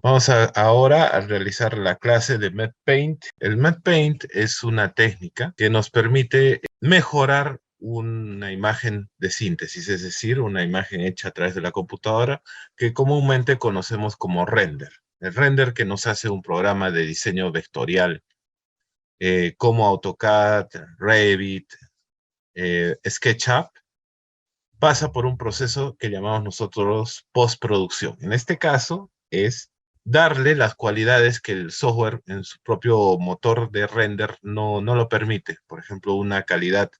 Vamos ahora a realizar la clase de MedPaint. El MedPaint es una técnica que nos permite mejorar una imagen de síntesis, es decir, una imagen hecha a través de la computadora que comúnmente conocemos como render. El render que nos hace un programa de diseño vectorial como AutoCAD, Revit, SketchUp, pasa por un proceso que llamamos nosotros postproducción. En este caso es darle las cualidades que el software en su propio motor de render no lo permite. Por ejemplo, una calidad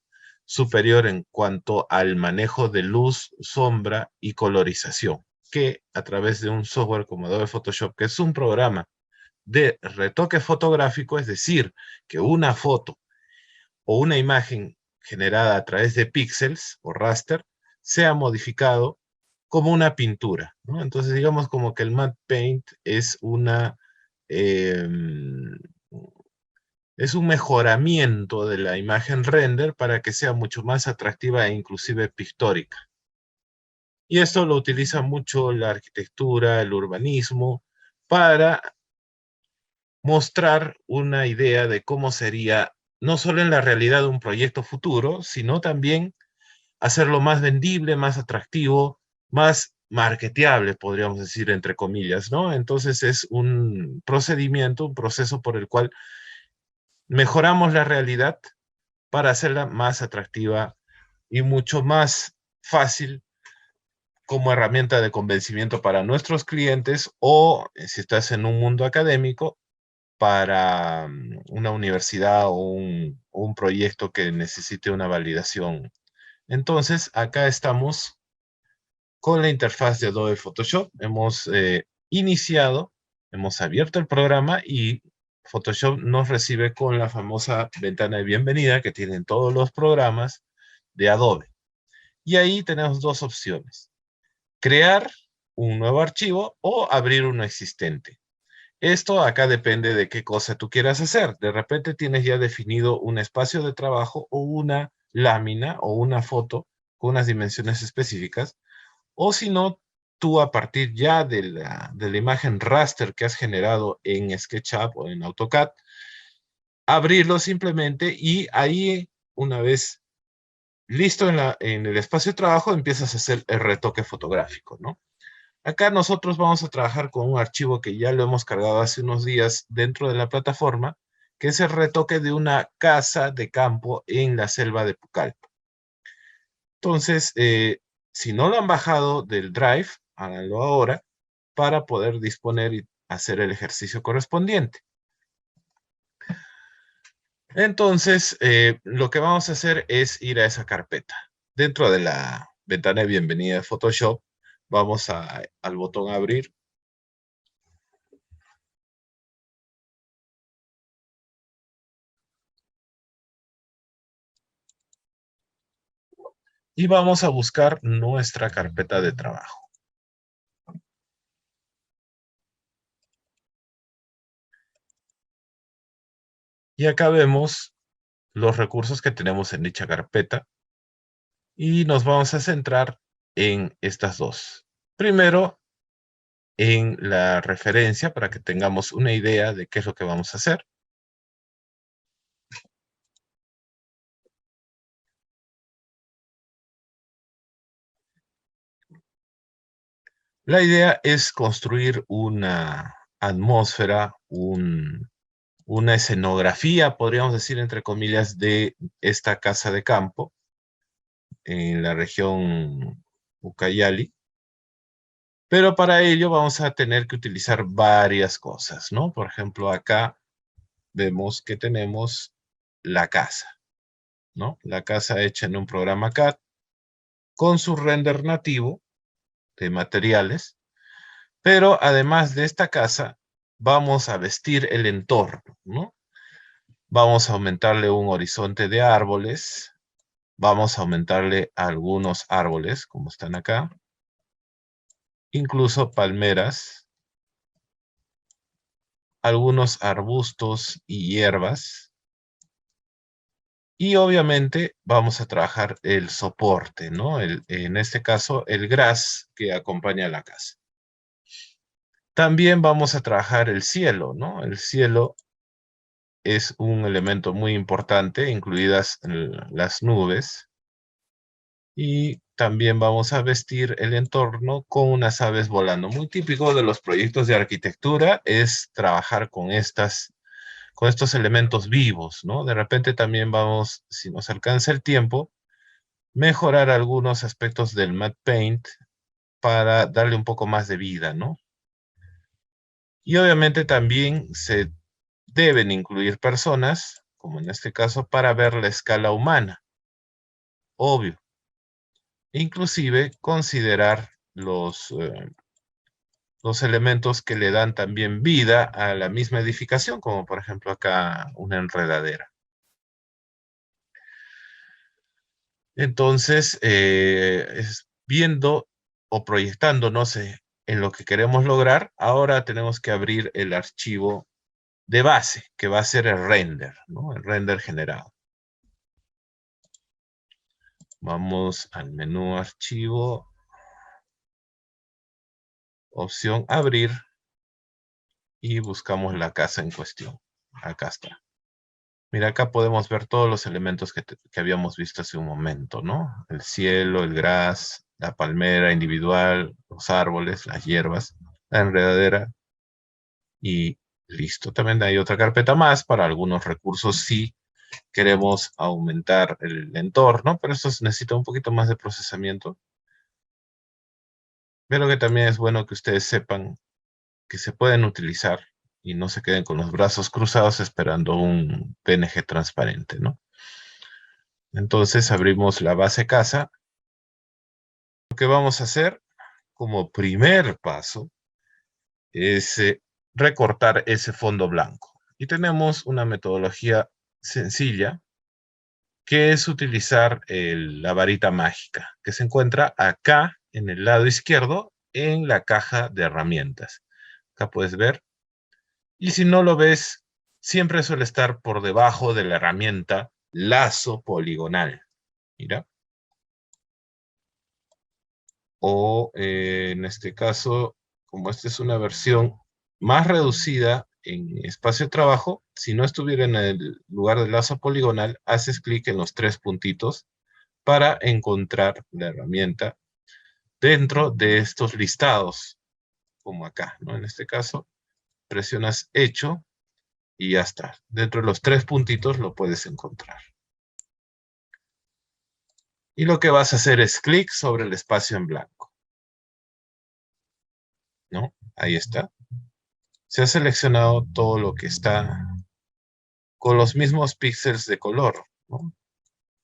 superior en cuanto al manejo de luz, sombra y colorización, que a través de un software como Adobe Photoshop, que es un programa de retoque fotográfico, es decir, que una foto o una imagen generada a través de píxeles o raster sea modificado como una pintura, ¿no? Entonces, digamos como que el matte paint eh, es un mejoramiento de la imagen render para que sea mucho más atractiva e inclusive pictórica. Y esto lo utiliza mucho la arquitectura, el urbanismo, para mostrar una idea de cómo sería no solo en la realidad un proyecto futuro, sino también hacerlo más vendible, más atractivo, más marketeable, podríamos decir, entre comillas, ¿no? Entonces es un procedimiento, un proceso por el cual mejoramos la realidad para hacerla más atractiva y mucho más fácil como herramienta de convencimiento para nuestros clientes o, si estás en un mundo académico, para una universidad o un proyecto que necesite una validación. Entonces, acá estamos con la interfaz de Adobe Photoshop. Hemos iniciado, hemos abierto el programa y Photoshop nos recibe con la famosa ventana de bienvenida que tienen todos los programas de Adobe. Y ahí tenemos dos opciones: crear un nuevo archivo o abrir uno existente. Esto acá depende de qué cosa tú quieras hacer. De repente tienes ya definido un espacio de trabajo o una lámina o una foto con unas dimensiones específicas. O si no, tú a partir ya de la imagen raster que has generado en SketchUp o en AutoCAD, abrirlo simplemente y ahí, una vez listo en el espacio de trabajo, empiezas a hacer el retoque fotográfico, ¿no? Acá nosotros vamos a trabajar con un archivo que ya lo hemos cargado hace unos días dentro de la plataforma, que es el retoque de una casa de campo en la selva de Pucallpa. Entonces, si no lo han bajado del Drive, háganlo ahora para poder disponer y hacer el ejercicio correspondiente. Entonces, lo que vamos a hacer es ir a esa carpeta. Dentro de la ventana de bienvenida de Photoshop, vamos al botón abrir. Y vamos a buscar nuestra carpeta de trabajo. Y acá vemos los recursos que tenemos en dicha carpeta y nos vamos a centrar en estas dos. Primero, en la referencia para que tengamos una idea de qué es lo que vamos a hacer. La idea es construir una atmósfera, una escenografía, podríamos decir entre comillas, de esta casa de campo en la región Ucayali. Pero para ello vamos a tener que utilizar varias cosas, ¿no? Por ejemplo, acá vemos que tenemos la casa, ¿no? La casa hecha en un programa CAD con su render nativo de materiales, pero además de esta casa vamos a vestir el entorno, ¿no? Vamos a aumentarle un horizonte de árboles, vamos a aumentarle algunos árboles, como están acá, incluso palmeras, algunos arbustos y hierbas. Y obviamente vamos a trabajar el soporte, ¿no? En este caso, el gras que acompaña a la casa. También vamos a trabajar el cielo, ¿no? El cielo es un elemento muy importante, incluidas las nubes. Y también vamos a vestir el entorno con unas aves volando. Muy típico de los proyectos de arquitectura es trabajar con estos elementos vivos, ¿no? De repente también vamos, si nos alcanza el tiempo, mejorar algunos aspectos del matte paint para darle un poco más de vida, ¿no? Y obviamente también se deben incluir personas, como en este caso, para ver la escala humana, obvio. Inclusive considerar los elementos que le dan también vida a la misma edificación, como por ejemplo acá una enredadera. Entonces, viendo o proyectándonos en lo que queremos lograr, ahora tenemos que abrir el archivo de base, que va a ser el render, ¿no? El render generado. Vamos al menú archivo, opción abrir, y buscamos la casa en cuestión. Acá está. Mira, acá podemos ver todos los elementos que habíamos visto hace un momento, ¿no? El cielo, el gras, la palmera individual, los árboles, las hierbas, la enredadera y listo. También hay otra carpeta más para algunos recursos si queremos aumentar el entorno, pero esto necesita un poquito más de procesamiento. Pero que también es bueno que ustedes sepan que se pueden utilizar y no se queden con los brazos cruzados esperando un PNG transparente, ¿no? Entonces abrimos la base casa. Lo que vamos a hacer como primer paso es recortar ese fondo blanco. Y tenemos una metodología sencilla que es utilizar la varita mágica, que se encuentra acá en el lado izquierdo en la caja de herramientas. Acá puedes ver. Y si no lo ves, siempre suele estar por debajo de la herramienta lazo poligonal. Mira. O en este caso, como esta es una versión más reducida en espacio de trabajo, si no estuviera en el lugar del lazo poligonal, haces clic en los tres puntitos para encontrar la herramienta dentro de estos listados, como acá, ¿no? En este caso, presionas hecho y ya está. Dentro de los tres puntitos lo puedes encontrar. Y lo que vas a hacer es clic sobre el espacio en blanco, ¿no? Ahí está. Se ha seleccionado todo lo que está con los mismos píxeles de color, ¿no?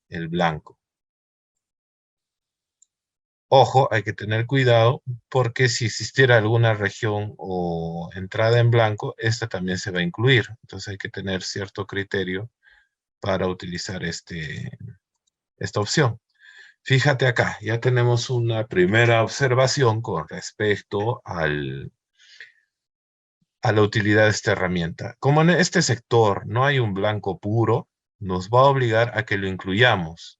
El blanco. Ojo, hay que tener cuidado porque si existiera alguna región o entrada en blanco, esta también se va a incluir. Entonces hay que tener cierto criterio para utilizar esta opción. Fíjate acá, ya tenemos una primera observación con respecto a la utilidad de esta herramienta. Como en este sector no hay un blanco puro, nos va a obligar a que lo incluyamos.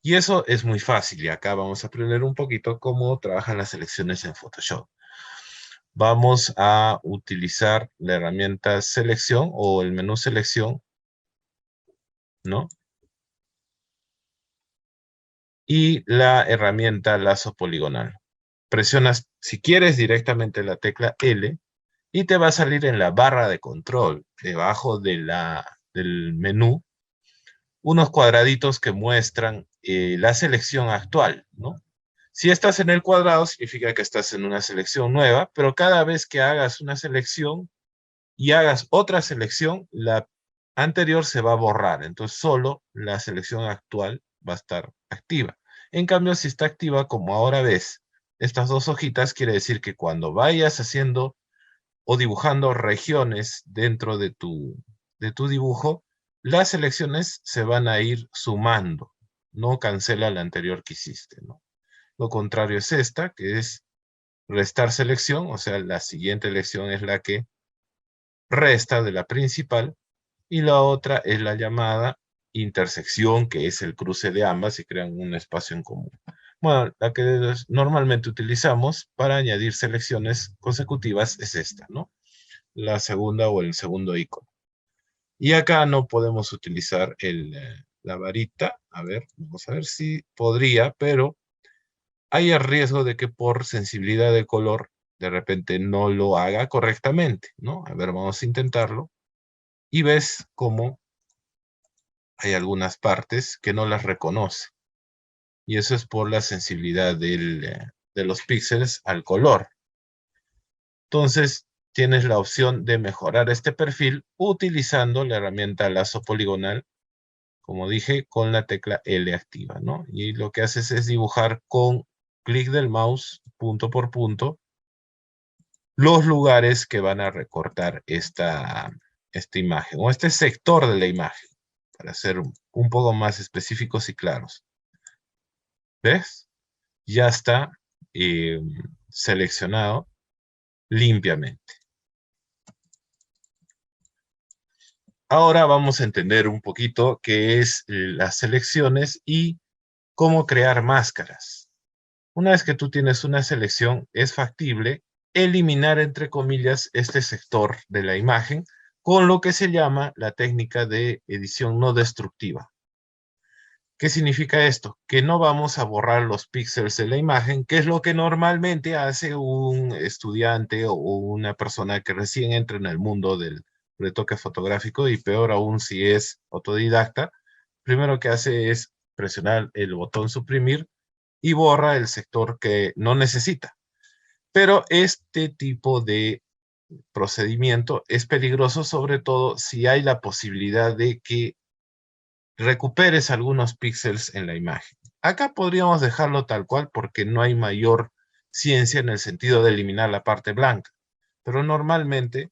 Y eso es muy fácil, y acá vamos a aprender un poquito cómo trabajan las selecciones en Photoshop. Vamos a utilizar la herramienta selección o el menú selección, ¿no? Y la herramienta lazo poligonal. Presionas, si quieres, directamente la tecla L y te va a salir en la barra de control, debajo del menú, unos cuadraditos que muestran la selección actual, ¿no? Si estás en el cuadrado, significa que estás en una selección nueva, pero cada vez que hagas una selección y hagas otra selección, la anterior se va a borrar. Entonces, solo la selección actual va a estar activa. En cambio, si está activa, como ahora ves, estas dos hojitas, quiere decir que cuando vayas haciendo o dibujando regiones dentro de tu dibujo, las selecciones se van a ir sumando. No cancela la anterior que hiciste, ¿no? Lo contrario es esta, que es restar selección, o sea, la siguiente elección es la que resta de la principal, y la otra es la llamada intersección, que es el cruce de ambas y crean un espacio en común. Bueno, la que normalmente utilizamos para añadir selecciones consecutivas es esta, ¿no? La segunda o el segundo icono. Y acá no podemos utilizar la varita. A ver, vamos a ver si podría, pero hay el riesgo de que por sensibilidad de color de repente no lo haga correctamente, ¿no? A ver, vamos a intentarlo. Y ves cómo hay algunas partes que no las reconoce. Y eso es por la sensibilidad de los píxeles al color. Entonces, tienes la opción de mejorar este perfil utilizando la herramienta lazo poligonal, como dije, con la tecla L activa, ¿no? Y lo que haces es dibujar con clic del mouse, punto por punto, los lugares que van a recortar esta imagen, o este sector de la imagen, para ser un poco más específicos y claros. ¿Ves? Ya está eh, seleccionado limpiamente. Ahora vamos a entender un poquito qué es las selecciones y cómo crear máscaras. Una vez que tú tienes una selección, es factible eliminar, entre comillas, este sector de la imagen con lo que se llama la técnica de edición no destructiva. ¿Qué significa esto? Que no vamos a borrar los píxeles de la imagen, que es lo que normalmente hace un estudiante o una persona que recién entra en el mundo del retoque fotográfico, y peor aún si es autodidacta. Primero que hace es presionar el botón suprimir y borra el sector que no necesita. Pero este tipo de procedimiento es peligroso, sobre todo si hay la posibilidad de que recuperes algunos píxeles en la imagen. Acá podríamos dejarlo tal cual porque no hay mayor ciencia en el sentido de eliminar la parte blanca. Pero normalmente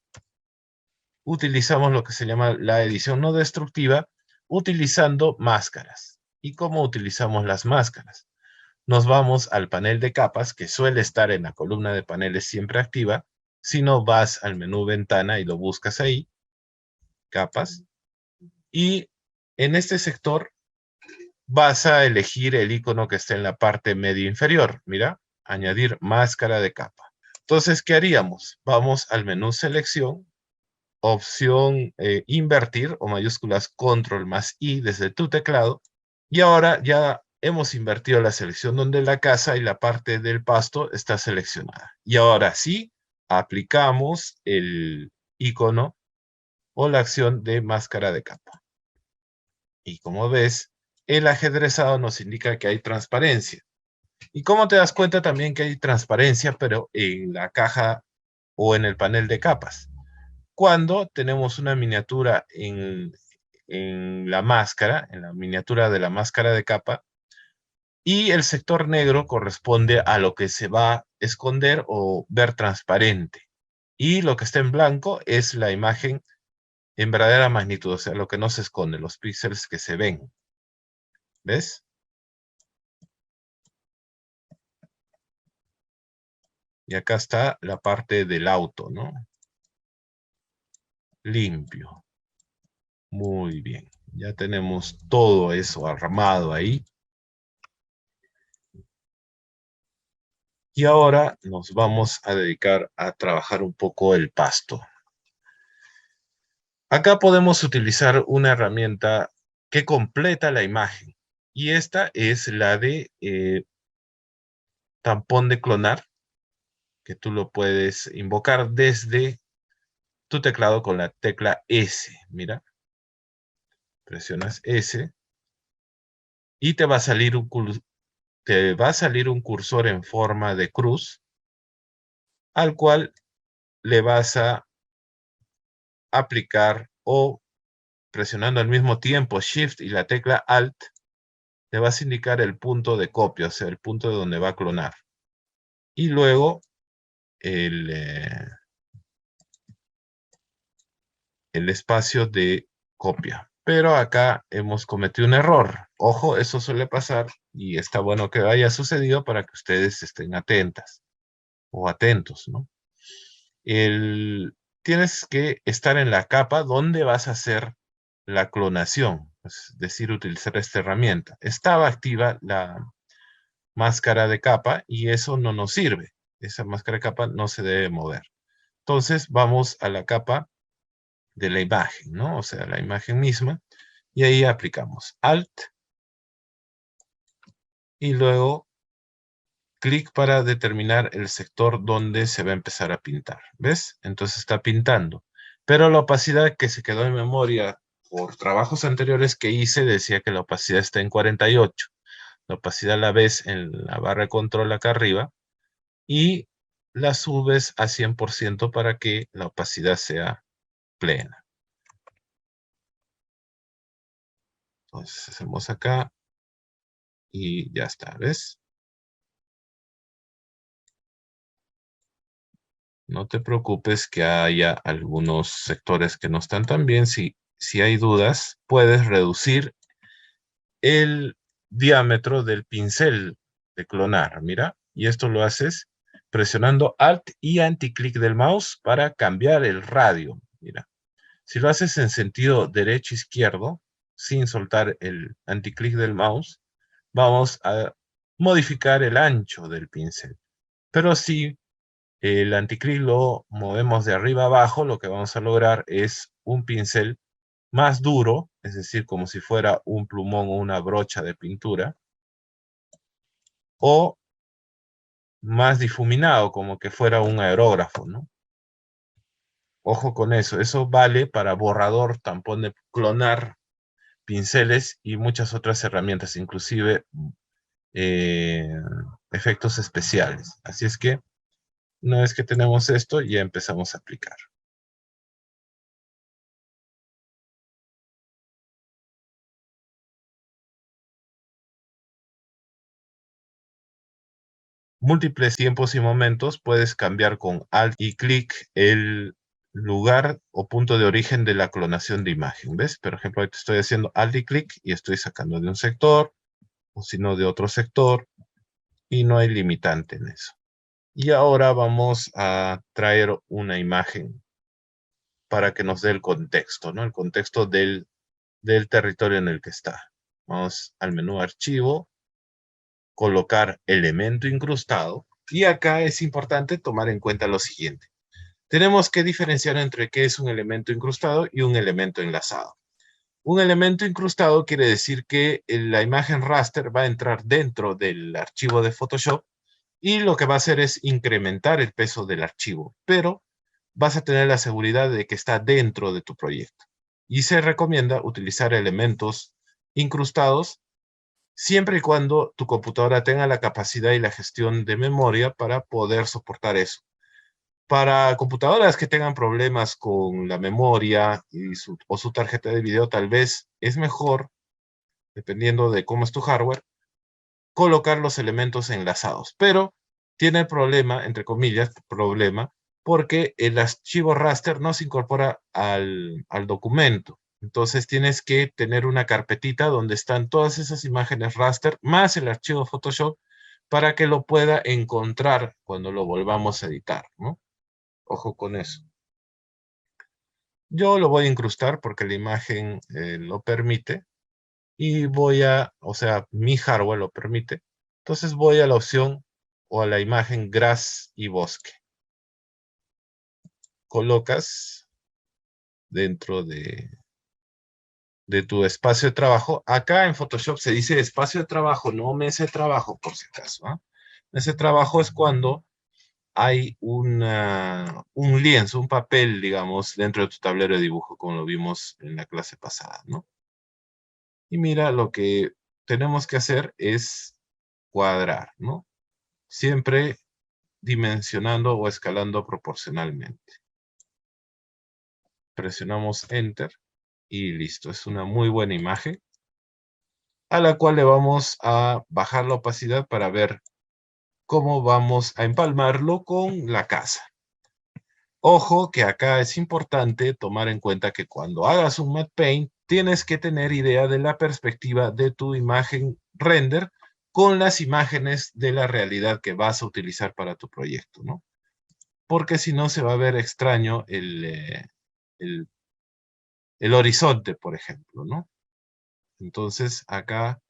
utilizamos lo que se llama la edición no destructiva utilizando máscaras. ¿Y cómo utilizamos las máscaras? Nos vamos al panel de capas, que suele estar en la columna de paneles siempre activa. Si no, vas al menú ventana y lo buscas ahí, capas. Y en este sector vas a elegir el icono que está en la parte media inferior. Mira, añadir máscara de capa. Entonces, ¿qué haríamos? Vamos al menú selección, opción invertir o mayúsculas control más I desde tu teclado. Y ahora ya hemos invertido la selección donde la casa y la parte del pasto está seleccionada. Y ahora sí, aplicamos el icono o la acción de máscara de capa. Y como ves, el ajedrezado nos indica que hay transparencia. ¿Y cómo te das cuenta también que hay transparencia, pero en la caja o en el panel de capas? Cuando tenemos una miniatura en la máscara, en la miniatura de la máscara de capa, y el sector negro corresponde a lo que se va a esconder o ver transparente. Y lo que está en blanco es la imagen en verdadera magnitud, o sea, lo que no se esconde, los píxeles que se ven. ¿Ves? Y acá está la parte del auto, ¿no? Limpio. Muy bien. Ya tenemos todo eso armado ahí. Y ahora nos vamos a dedicar a trabajar un poco el pasto. Acá podemos utilizar una herramienta que completa la imagen. Y esta es la de tampón de clonar, que tú lo puedes invocar desde tu teclado con la tecla S. Mira, presionas S y te va a salir un cursor en forma de cruz, al cual le vas a aplicar, o presionando al mismo tiempo Shift y la tecla Alt, le vas a indicar el punto de copia, o sea, el punto de donde va a clonar. Y luego el espacio de copia. Pero acá hemos cometido un error. Ojo, eso suele pasar y está bueno que haya sucedido para que ustedes estén atentas o atentos, ¿no? Tienes que estar en la capa donde vas a hacer la clonación, es decir, utilizar esta herramienta. Estaba activa máscara de capa y eso no nos sirve. Esa máscara de capa no se debe mover. Entonces vamos a la capa de la imagen, ¿no? O sea, la imagen misma. Y ahí aplicamos Alt y luego clic para determinar el sector donde se va a empezar a pintar. ¿Ves? Entonces está pintando. Pero la opacidad que se quedó en memoria por trabajos anteriores que hice decía que la opacidad está en 48. La opacidad la ves en la barra de control acá arriba y la subes a 100% para que la opacidad sea plena. Entonces hacemos acá y ya está, ¿ves? No te preocupes que haya algunos sectores que no están tan bien. Si hay dudas, puedes reducir el diámetro del pincel de clonar, mira. Y esto lo haces presionando Alt y anticlic del mouse para cambiar el radio, mira. Si lo haces en sentido derecho-izquierdo, sin soltar el anticlic del mouse, vamos a modificar el ancho del pincel. Pero si el anticlic lo movemos de arriba a abajo, lo que vamos a lograr es un pincel más duro, es decir, como si fuera un plumón o una brocha de pintura, o más difuminado, como que fuera un aerógrafo, ¿no? Ojo con eso, eso vale para borrador, tampón de clonar, pinceles y muchas otras herramientas, inclusive eh, efectos especiales. Así es que una vez que tenemos esto, ya empezamos a aplicar. Múltiples tiempos y momentos puedes cambiar con Alt y clic el lugar o punto de origen de la clonación de imagen. ¿Ves? Por ejemplo, ahorita estoy haciendo Alt y clic y estoy sacando de un sector, o si no de otro sector, y no hay limitante en eso. Y ahora vamos a traer una imagen para que nos dé el contexto, ¿no? El contexto del territorio en el que está. Vamos al menú archivo, colocar elemento incrustado, y acá es importante tomar en cuenta lo siguiente. Tenemos que diferenciar entre qué es un elemento incrustado y un elemento enlazado. Un elemento incrustado quiere decir que la imagen raster va a entrar dentro del archivo de Photoshop y lo que va a hacer es incrementar el peso del archivo, pero vas a tener la seguridad de que está dentro de tu proyecto. Y se recomienda utilizar elementos incrustados siempre y cuando tu computadora tenga la capacidad y la gestión de memoria para poder soportar eso. Para computadoras que tengan problemas con la memoria o su tarjeta de video, tal vez es mejor, dependiendo de cómo es tu hardware, colocar los elementos enlazados. Pero tiene el problema, entre comillas, problema, porque el archivo raster no se incorpora al documento. Entonces tienes que tener una carpetita donde están todas esas imágenes raster, más el archivo Photoshop, para que lo pueda encontrar cuando lo volvamos a editar, ¿no? Ojo con eso. Yo lo voy a incrustar porque la imagen lo permite. Y voy a, o sea, mi hardware lo permite. Entonces voy a la opción o a la imagen gras y bosque. Colocas dentro de tu espacio de trabajo. Acá en Photoshop se dice espacio de trabajo, no mesa de trabajo, por si acaso. ¿Ah? Mesa de trabajo es cuando hay un lienzo, un papel, digamos, dentro de tu tablero de dibujo, como lo vimos en la clase pasada, ¿no? Y mira, lo que tenemos que hacer es cuadrar, ¿no? Siempre dimensionando o escalando proporcionalmente. Presionamos Enter y listo. Es una muy buena imagen a la cual le vamos a bajar la opacidad para ver cómo vamos a empalmarlo con la casa. Ojo que acá es importante tomar en cuenta que cuando hagas un matte paint tienes que tener idea de la perspectiva de tu imagen render con las imágenes de la realidad que vas a utilizar para tu proyecto, ¿no? Porque si no se va a ver extraño el, el horizonte, por ejemplo, ¿no? Entonces acá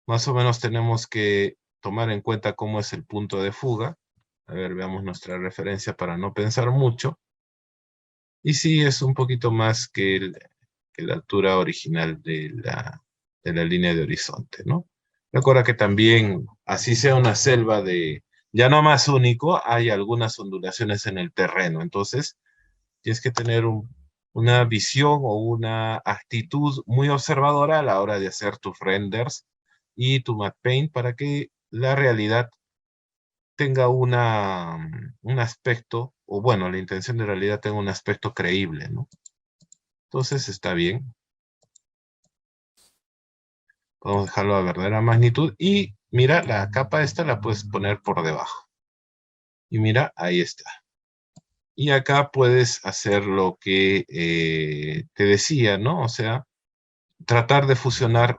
más o menos tenemos que tomar en cuenta cómo es el punto de fuga. A ver, veamos nuestra referencia para no pensar mucho. Y sí, es un poquito más que la altura original de la línea de horizonte, ¿no? Recuerda que también, así sea una selva de ya no más único, hay algunas ondulaciones en el terreno. Entonces, tienes que tener una visión o una actitud muy observadora a la hora de hacer tus renders y tu matte paint para que la realidad tenga un aspecto, o bueno, la intención de realidad tenga un aspecto creíble, ¿no? Entonces está bien. Vamos a dejarlo a verdadera magnitud y mira, la capa esta la puedes poner por debajo. Y mira, ahí está. Y acá puedes hacer lo que te decía, ¿no? O sea, tratar de fusionar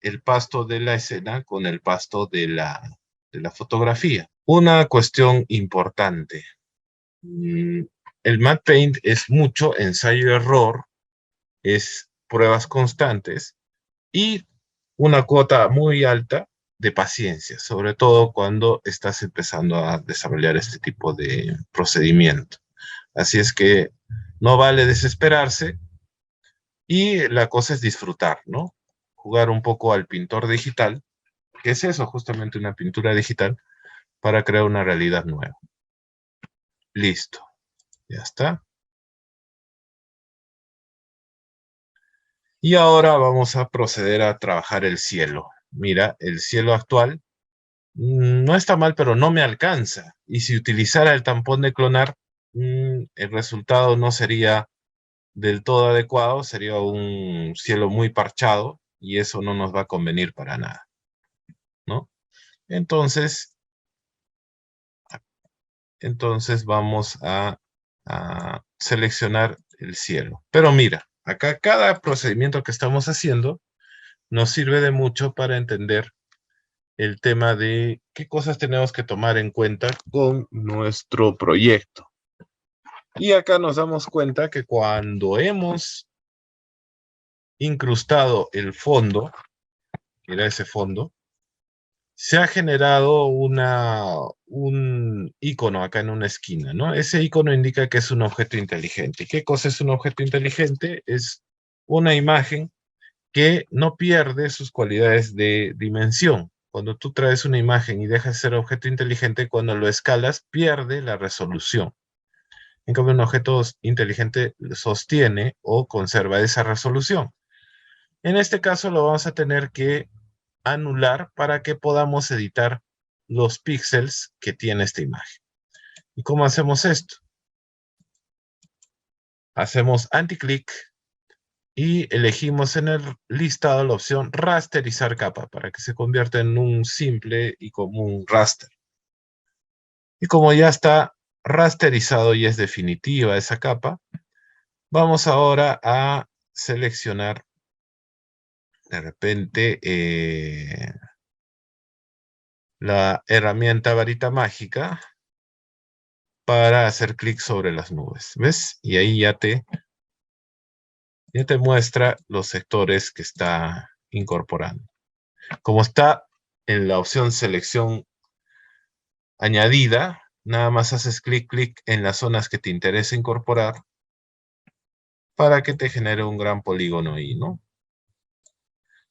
el pasto de la escena con el pasto de la fotografía. Una cuestión importante. Mm, El matte paint es mucho ensayo y error, es pruebas constantes y una cuota muy alta de paciencia, sobre todo cuando estás empezando a desarrollar este tipo de procedimiento. Así es que no vale desesperarse y la cosa es disfrutar, ¿no? Jugar un poco al pintor digital, que es eso, justamente una pintura digital, para crear una realidad nueva. Listo, ya está. Y ahora vamos a proceder a trabajar el cielo. Mira, el cielo actual no está mal, pero no me alcanza. Y si utilizara el tampón de clonar, el resultado no sería del todo adecuado, sería un cielo muy parchado y eso no nos va a convenir para nada, ¿no? Entonces, entonces vamos a seleccionar el cielo. Pero mira, acá cada procedimiento que estamos haciendo nos sirve de mucho para entender el tema de qué cosas tenemos que tomar en cuenta con nuestro proyecto. Y acá nos damos cuenta que cuando hemos incrustado el fondo, mira ese fondo, se ha generado un icono acá en una esquina, ¿no? Ese icono indica que es un objeto inteligente. ¿Qué cosa es un objeto inteligente? Es una imagen que no pierde sus cualidades de dimensión. Cuando tú traes una imagen y dejas de ser objeto inteligente, cuando lo escalas, pierde la resolución. En cambio, un objeto inteligente sostiene o conserva esa resolución. En este caso, lo vamos a tener que anular para que podamos editar los píxeles que tiene esta imagen. ¿Y cómo hacemos esto? Hacemos anti-clic y elegimos en el listado la opción rasterizar capa para que se convierta en un simple y común raster. Y como ya está rasterizado y es definitiva esa capa, vamos ahora a seleccionar de repente la herramienta varita mágica para hacer clic sobre las nubes. ¿Ves? Y ahí ya te muestra los sectores que está incorporando. Como está en la opción selección añadida, nada más haces clic en las zonas que te interesa incorporar para que te genere un gran polígono ahí, ¿no?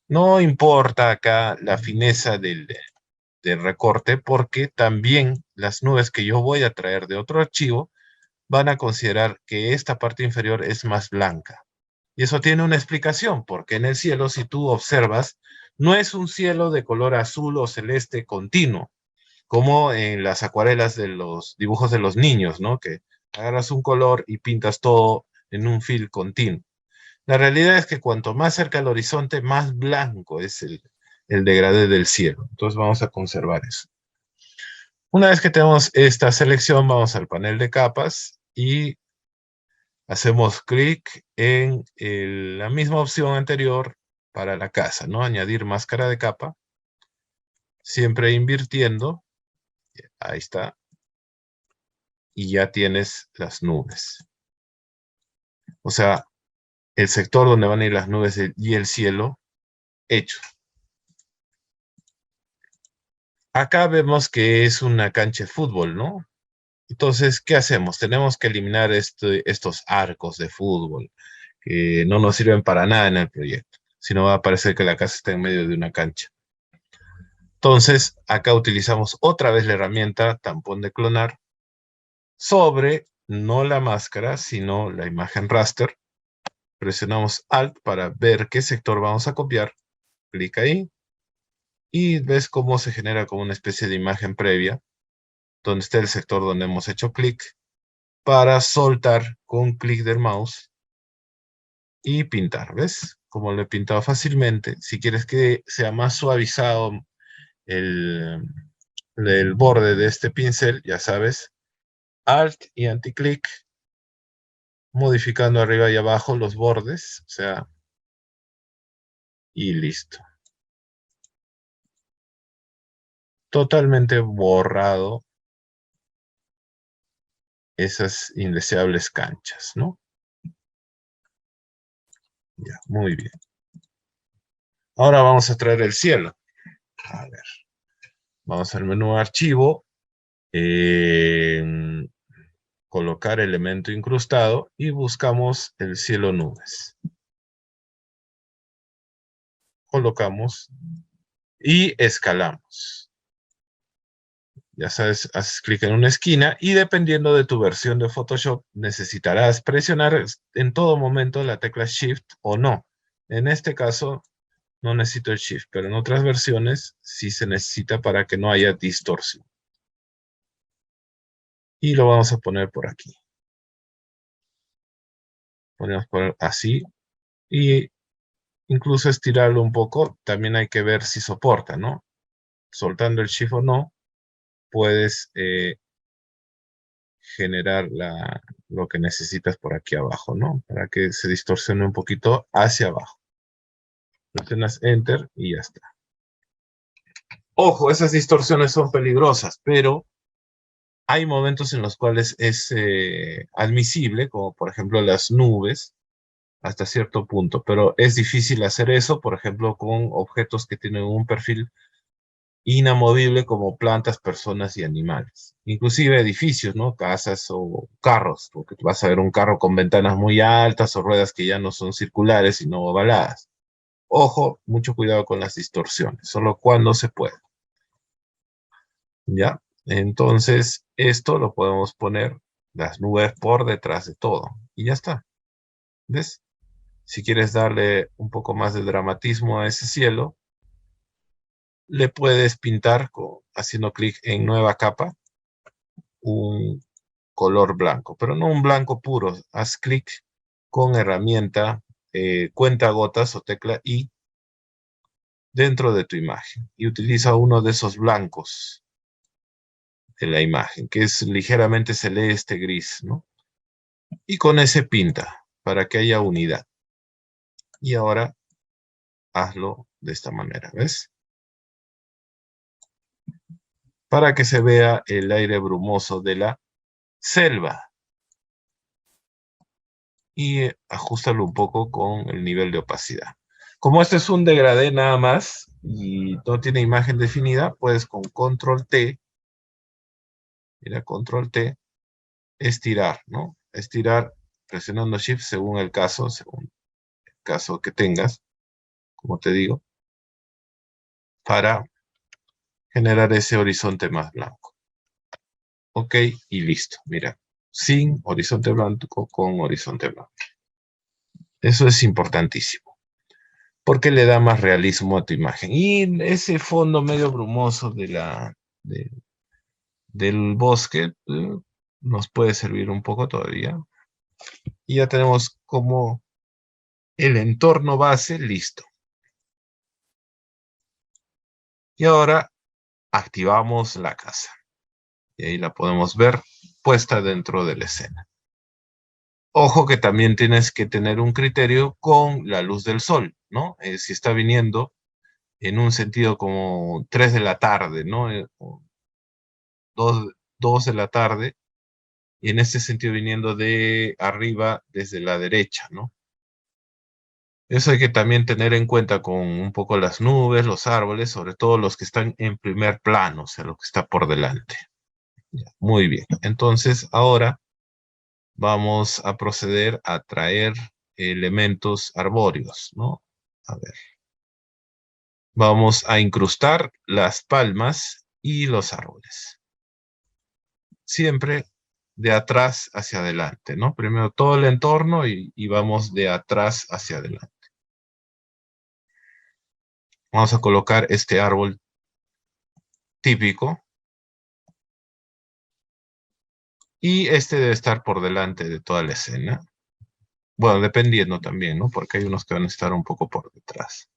No importa acá la fineza del recorte porque también las nubes que yo voy a traer de otro archivo van a considerar que esta parte inferior es más blanca. Y eso tiene una explicación, porque en el cielo, si tú observas, no es un cielo de color azul o celeste continuo, como en las acuarelas de los dibujos de los niños, ¿no? Que agarras un color y pintas todo en un fil continuo. La realidad es que cuanto más cerca al horizonte, más blanco es el degradé del cielo. Entonces vamos a conservar eso. Una vez que tenemos esta selección, vamos al panel de capas y hacemos clic en la misma opción anterior para la casa, ¿no? Añadir máscara de capa, siempre invirtiendo, ahí está, y ya tienes las nubes. O sea, el sector donde van a ir las nubes y el cielo hecho. Acá vemos que es una cancha de fútbol, ¿no? Entonces, ¿qué hacemos? Tenemos que eliminar estos arcos de fútbol que no nos sirven para nada en el proyecto, sino va a parecer que la casa está en medio de una cancha. Entonces, acá utilizamos otra vez la herramienta tampón de clonar sobre, no la máscara, sino la imagen raster. Presionamos Alt para ver qué sector vamos a copiar. Clic ahí y ves cómo se genera como una especie de imagen previa, donde está el sector donde hemos hecho clic, para soltar con clic del mouse y pintar. ¿Ves? Como lo he pintado fácilmente. Si quieres que sea más suavizado el, el borde de este pincel, ya sabes, Alt y anticlic, modificando arriba y abajo los bordes, o sea, y listo. Totalmente borrado esas indeseables canchas, ¿no? Ya, muy bien. Ahora vamos a traer el cielo. A ver, vamos al menú archivo, colocar elemento incrustado y buscamos el cielo nubes. Colocamos y escalamos. Ya sabes, haces clic en una esquina y dependiendo de tu versión de Photoshop necesitarás presionar en todo momento la tecla Shift o no. En este caso no necesito el Shift, pero en otras versiones sí se necesita para que no haya distorsión. Y lo vamos a poner por aquí. Podemos poner así y incluso estirarlo un poco. También hay que ver si soporta, ¿no? Soltando el Shift o no, puedes generar lo que necesitas por aquí abajo, ¿no? Para que se distorsione un poquito hacia abajo. Presionas Enter y ya está. Ojo, esas distorsiones son peligrosas, pero hay momentos en los cuales es admisible, como por ejemplo las nubes, hasta cierto punto, pero es difícil hacer eso, por ejemplo, con objetos que tienen un perfil inamovible como plantas, personas y animales. Inclusive edificios, ¿no? Casas o carros, porque vas a ver un carro con ventanas muy altas o ruedas que ya no son circulares, sino ovaladas. Ojo, mucho cuidado con las distorsiones, solo cuando se puede. ¿Ya? Entonces, esto lo podemos poner las nubes por detrás de todo. Y ya está. ¿Ves? Si quieres darle un poco más de dramatismo a ese cielo, le puedes pintar haciendo clic en nueva capa un color blanco, pero no un blanco puro. Haz clic con herramienta cuenta gotas o tecla I dentro de tu imagen y utiliza uno de esos blancos de la imagen, que es ligeramente celeste gris, ¿no? Y con ese pinta para que haya unidad. Y ahora hazlo de esta manera, ¿ves? Para que se vea el aire brumoso de la selva. Y ajustalo un poco con el nivel de opacidad. Como este es un degradé nada más y no tiene imagen definida, puedes con Control T, mira, Control T, estirar, ¿no? Estirar presionando Shift según el caso que tengas, como te digo, para generar ese horizonte más blanco. Ok, y listo, mira, sin horizonte blanco con horizonte blanco. Eso es importantísimo, porque le da más realismo a tu imagen. Y ese fondo medio brumoso de- del bosque nos puede servir un poco todavía. Y ya tenemos como el entorno base listo. Y ahora activamos la casa. Y ahí la podemos ver puesta dentro de la escena. Ojo que también tienes que tener un criterio con la luz del sol, ¿no? Si está viniendo en un sentido como 3 de la tarde, ¿no? O 2 de la tarde, y en ese sentido viniendo de arriba desde la derecha, ¿no? Eso hay que también tener en cuenta con un poco las nubes, los árboles, sobre todo los que están en primer plano, o sea, lo que está por delante. Ya, muy bien. Entonces, ahora vamos a proceder a traer elementos arbóreos, ¿no? A ver. Vamos a incrustar las palmas y los árboles. Siempre de atrás hacia adelante, ¿no? Primero todo el entorno y vamos de atrás hacia adelante. Vamos a colocar este árbol típico. Y este debe estar por delante de toda la escena. Bueno, dependiendo también, ¿no? Porque hay unos que van a estar un poco por detrás.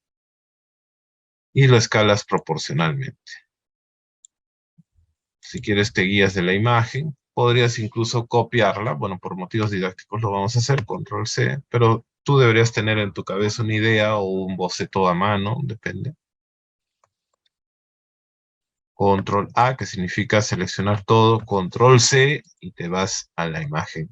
Y lo escalas proporcionalmente. Si quieres te guías de la imagen. Podrías incluso copiarla. Bueno, por motivos didácticos lo vamos a hacer, control C. Pero tú deberías tener en tu cabeza una idea o un boceto a mano, depende. Control A, que significa seleccionar todo. Control C y te vas a la imagen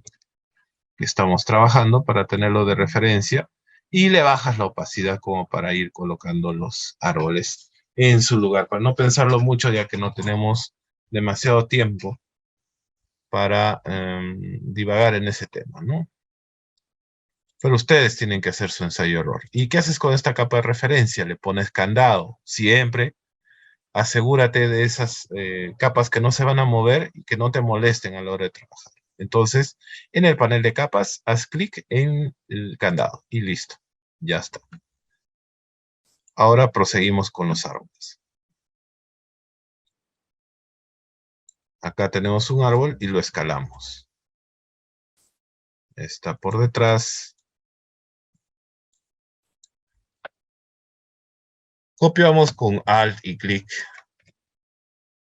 que estamos trabajando para tenerlo de referencia y le bajas la opacidad como para ir colocando los árboles en su lugar, para no pensarlo mucho ya que no tenemos demasiado tiempo para divagar en ese tema, ¿no? Pero ustedes tienen que hacer su ensayo-error. ¿Y qué haces con esta capa de referencia? Le pones candado. Siempre asegúrate de esas capas que no se van a mover y que no te molesten a la hora de trabajar. Entonces, en el panel de capas, haz clic en el candado y listo. Ya está. Ahora proseguimos con los árboles. Acá tenemos un árbol y lo escalamos. Está por detrás. Copiamos con Alt y clic.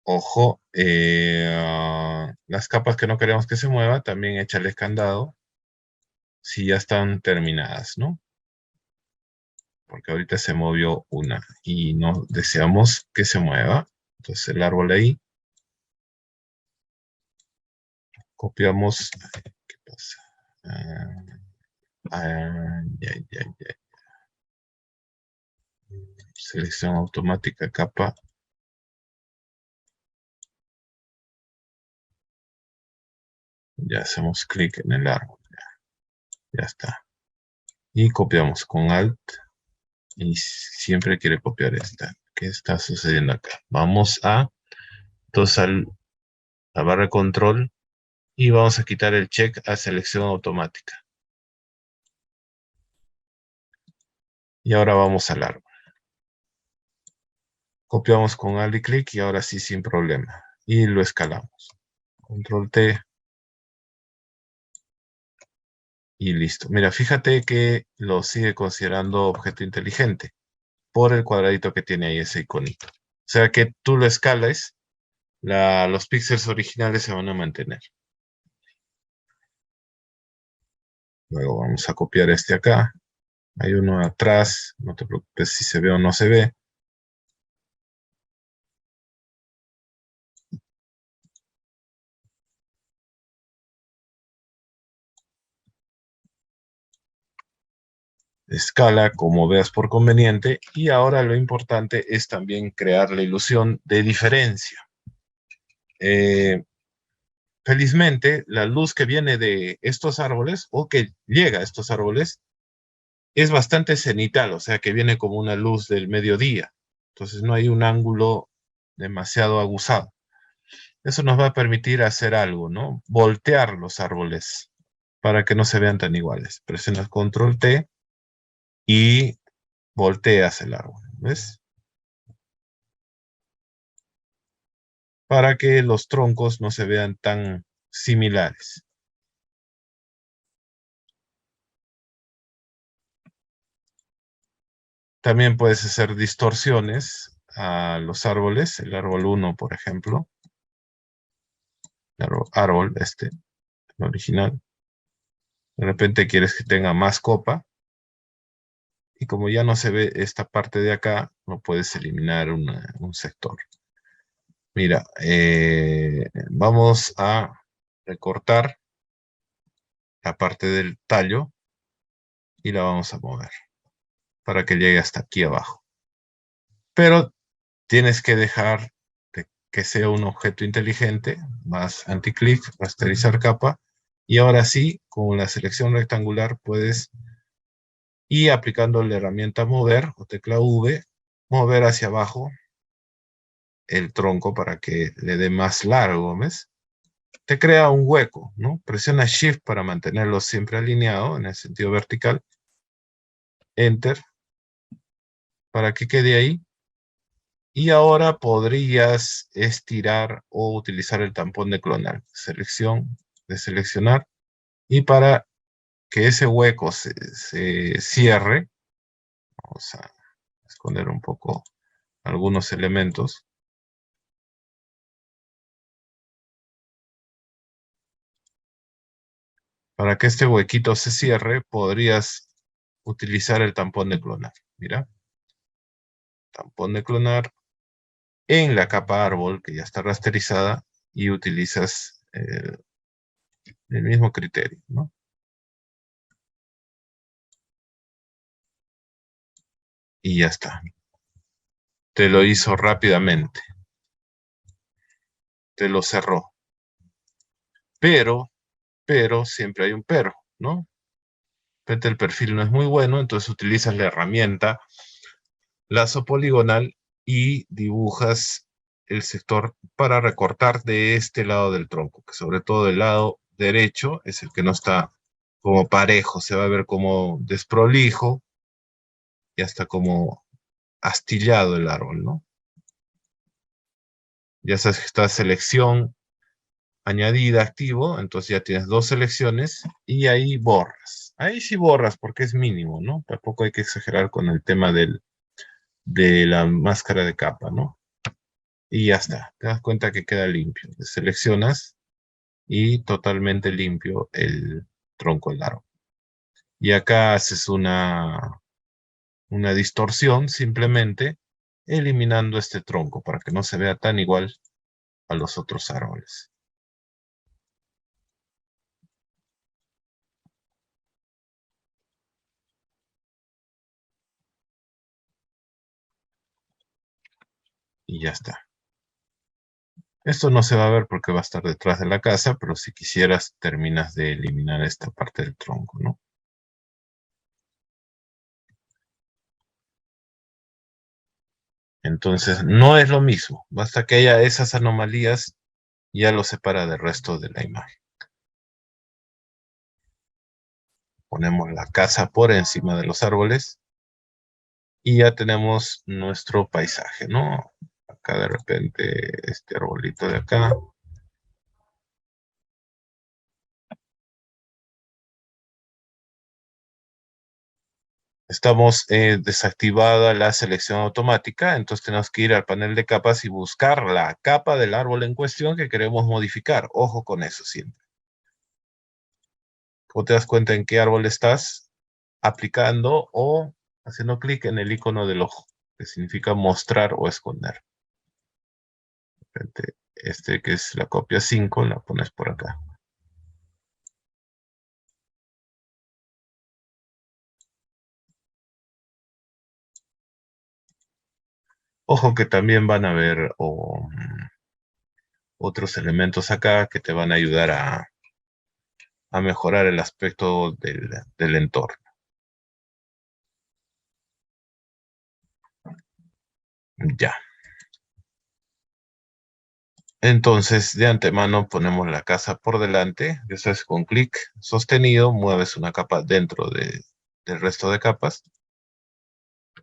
Ojo, las capas que no queremos que se mueva, también échale candado si ya están terminadas, ¿no? Porque ahorita se movió una y no deseamos que se mueva. Entonces el árbol ahí, copiamos, ¿qué pasa? Ya, ya, ya. Selección automática, capa. Ya hacemos clic en el árbol. Ya está. Y copiamos con Alt. Y siempre quiere copiar esta. ¿Qué está sucediendo acá? Vamos a, entonces la barra de control y vamos a quitar el check a selección automática. Y ahora vamos al árbol. Copiamos con Alt y clic y ahora sí sin problema. Y lo escalamos. Control T. Y listo. Mira, fíjate que lo sigue considerando objeto inteligente por el cuadradito que tiene ahí ese iconito. O sea que tú lo escales, los píxeles originales se van a mantener. Luego vamos a copiar este acá. Hay uno atrás, no te preocupes si se ve o no se ve. Escala como veas por conveniente. Y ahora lo importante es también crear la ilusión de diferencia. Felizmente, la luz que viene de estos árboles o que llega a estos árboles es bastante cenital, o sea que viene como una luz del mediodía. Entonces no hay un ángulo demasiado aguzado. Eso nos va a permitir hacer algo, ¿no? Voltear los árboles para que no se vean tan iguales. Presionas control T y volteas el árbol, ¿ves? Para que los troncos no se vean tan similares. También puedes hacer distorsiones a los árboles, el árbol 1, por ejemplo. Árbol, el original. De repente quieres que tenga más copa. Y como ya no se ve esta parte de acá, no puedes eliminar un sector. Mira, vamos a recortar la parte del tallo y la vamos a mover. para que llegue hasta aquí abajo. Pero tienes que dejar que sea un objeto inteligente, más anti-click, rasterizar capa, y ahora sí, con la selección rectangular puedes, y aplicando la herramienta mover o tecla V, mover hacia abajo el tronco para que le dé más largo, ¿ves? Te crea un hueco, ¿no? Presiona Shift para mantenerlo siempre alineado en el sentido vertical. Enter para que quede ahí. Y ahora podrías estirar o utilizar el tampón de clonar. Selección, de seleccionar. Y para que ese hueco se cierre, vamos a esconder un poco algunos elementos. Para que este huequito se cierre, podrías utilizar el tampón de clonar. Mira, tampón de clonar en la capa árbol, que ya está rasterizada, y utilizas el mismo criterio, ¿no? Y ya está. Te lo hizo rápidamente. Te lo cerró. Pero, siempre hay un pero, ¿no? El perfil no es muy bueno, entonces utilizas la herramienta lazo poligonal y dibujas el sector para recortar de este lado del tronco, que sobre todo el lado derecho es el que no está como parejo, se va a ver como desprolijo y hasta como astillado el árbol, ¿no? Ya sabes que está selección añadida, activo, entonces ya tienes dos selecciones y ahí borras. Ahí sí borras porque es mínimo, ¿no? Tampoco hay que exagerar con el tema de la máscara de capa, ¿no? Y ya está, te das cuenta que queda limpio. Seleccionas y totalmente limpio el tronco del árbol. Y acá haces una distorsión simplemente eliminando este tronco para que no se vea tan igual a los otros árboles. Y ya está. Esto no se va a ver porque va a estar detrás de la casa, pero si quisieras terminas de eliminar esta parte del tronco, ¿no? Entonces no es lo mismo. Basta que haya esas anomalías, ya lo separa del resto de la imagen. Ponemos la casa por encima de los árboles y ya tenemos nuestro paisaje, ¿no? Acá de repente este arbolito de acá. Estamos desactivada la selección automática, entonces tenemos que ir al panel de capas y buscar la capa del árbol en cuestión que queremos modificar. Ojo con eso siempre. ¿Cómo te das cuenta en qué árbol estás aplicando o haciendo clic en el icono del ojo, que significa mostrar o esconder? De repente, este que es la copia 5, la pones por acá. Ojo que también van a haber otros elementos acá que te van a ayudar a mejorar el aspecto del entorno. Ya. Entonces, de antemano ponemos la casa por delante. Eso es con clic sostenido, mueves una capa dentro del resto de capas.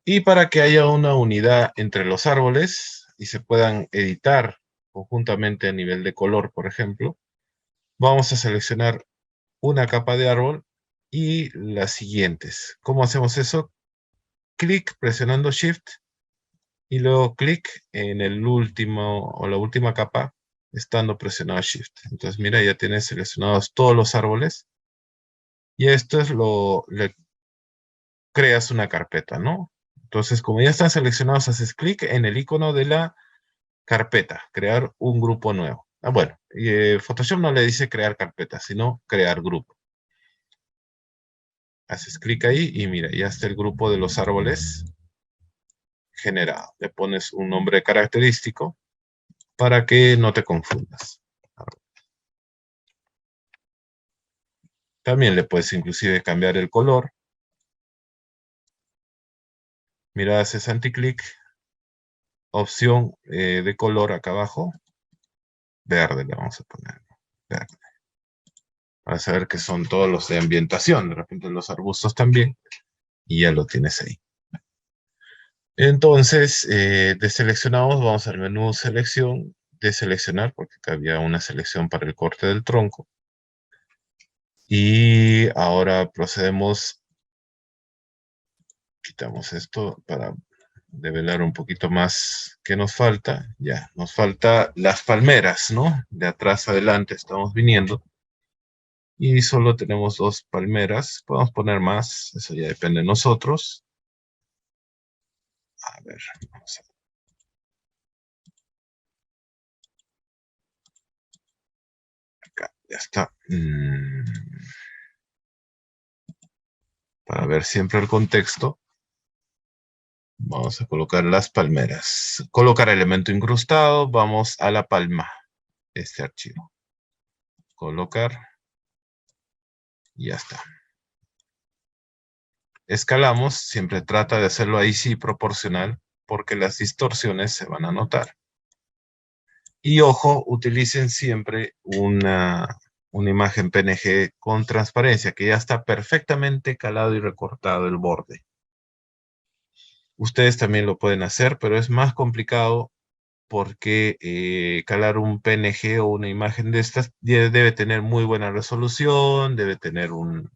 Y para que haya una unidad entre los árboles y se puedan editar conjuntamente a nivel de color, por ejemplo, vamos a seleccionar una capa de árbol y las siguientes. ¿Cómo hacemos eso? Clic presionando Shift y luego clic en el último o la última capa estando presionado Shift. Entonces mira, ya tienes seleccionados todos los árboles y esto es le creas una carpeta, ¿no? Entonces como ya están seleccionados, haces clic en el icono de la carpeta, crear un grupo nuevo. Ah, bueno, Photoshop no le dice crear carpeta, sino crear grupo. Haces clic ahí y mira, ya está el grupo de los árboles generado. Le pones un nombre característico para que no te confundas. También le puedes inclusive cambiar el color. Mira, haces anticlic, opción de color acá abajo, verde le vamos a poner, verde. Para saber que son todos los de ambientación, de repente los arbustos también, y ya lo tienes ahí. Entonces, deseleccionamos, vamos al menú selección, deseleccionar, porque acá había una selección para el corte del tronco. Y ahora procedemos, quitamos esto para develar un poquito más qué nos falta. Ya, nos falta las palmeras, ¿no? De atrás adelante estamos viniendo. Y solo tenemos 2 palmeras. Podemos poner más, eso ya depende de nosotros. A ver, vamos a ver. Acá, ya está. Para ver siempre el contexto, vamos a colocar las palmeras. Colocar elemento incrustado, vamos a la palma, este archivo. Colocar, y ya está. Escalamos, siempre trata de hacerlo ahí sí proporcional, porque las distorsiones se van a notar. Y ojo, utilicen siempre una imagen PNG con transparencia, que ya está perfectamente calado y recortado el borde. Ustedes también lo pueden hacer, pero es más complicado porque calar un PNG o una imagen de estas debe tener muy buena resolución, debe tener un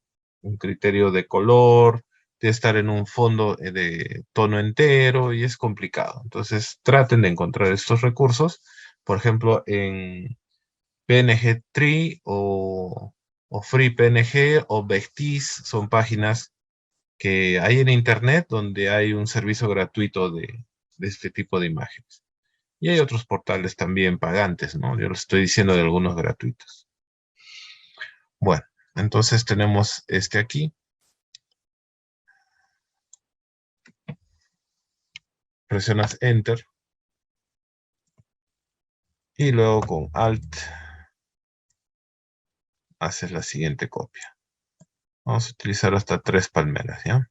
criterio de color, debe estar en un fondo de tono entero y es complicado. Entonces traten de encontrar estos recursos, por ejemplo, en PNG Tree o Free PNG o Vectis, son páginas que hay en internet donde hay un servicio gratuito de este tipo de imágenes. Y hay otros portales también pagantes, ¿no? Yo les estoy diciendo de algunos gratuitos. Bueno, entonces tenemos este aquí. Presionas Enter. Y luego con Alt haces la siguiente copia. Vamos a utilizar hasta 3 palmeras, ¿ya?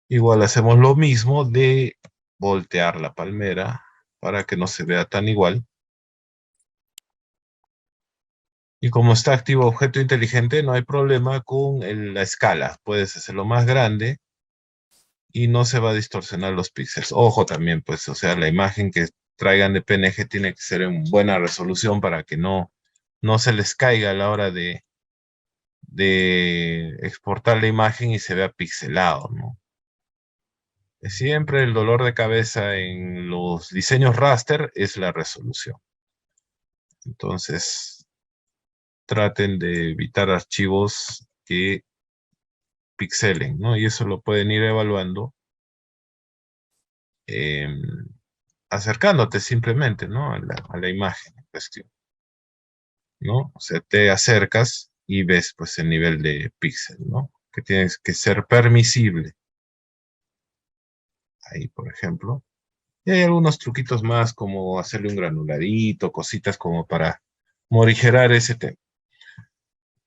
Igual hacemos lo mismo de voltear la palmera para que no se vea tan igual. Y como está activo objeto inteligente, no hay problema con la escala. Puedes hacerlo más grande y no se va a distorsionar los píxeles. Ojo también, pues, o sea, la imagen que traigan de PNG tiene que ser en buena resolución para que no se les caiga a la hora de exportar la imagen y se vea pixelado, ¿no? Siempre el dolor de cabeza en los diseños raster es la resolución. Entonces, traten de evitar archivos que pixelen, ¿no? Y eso lo pueden ir evaluando acercándote simplemente, ¿no? A la imagen en cuestión, ¿no? O sea, te acercas y ves, pues, el nivel de píxel, ¿no? Que tienes que ser permisible. Ahí, por ejemplo. Y hay algunos truquitos más, como hacerle un granuladito, cositas como para morigerar ese tema.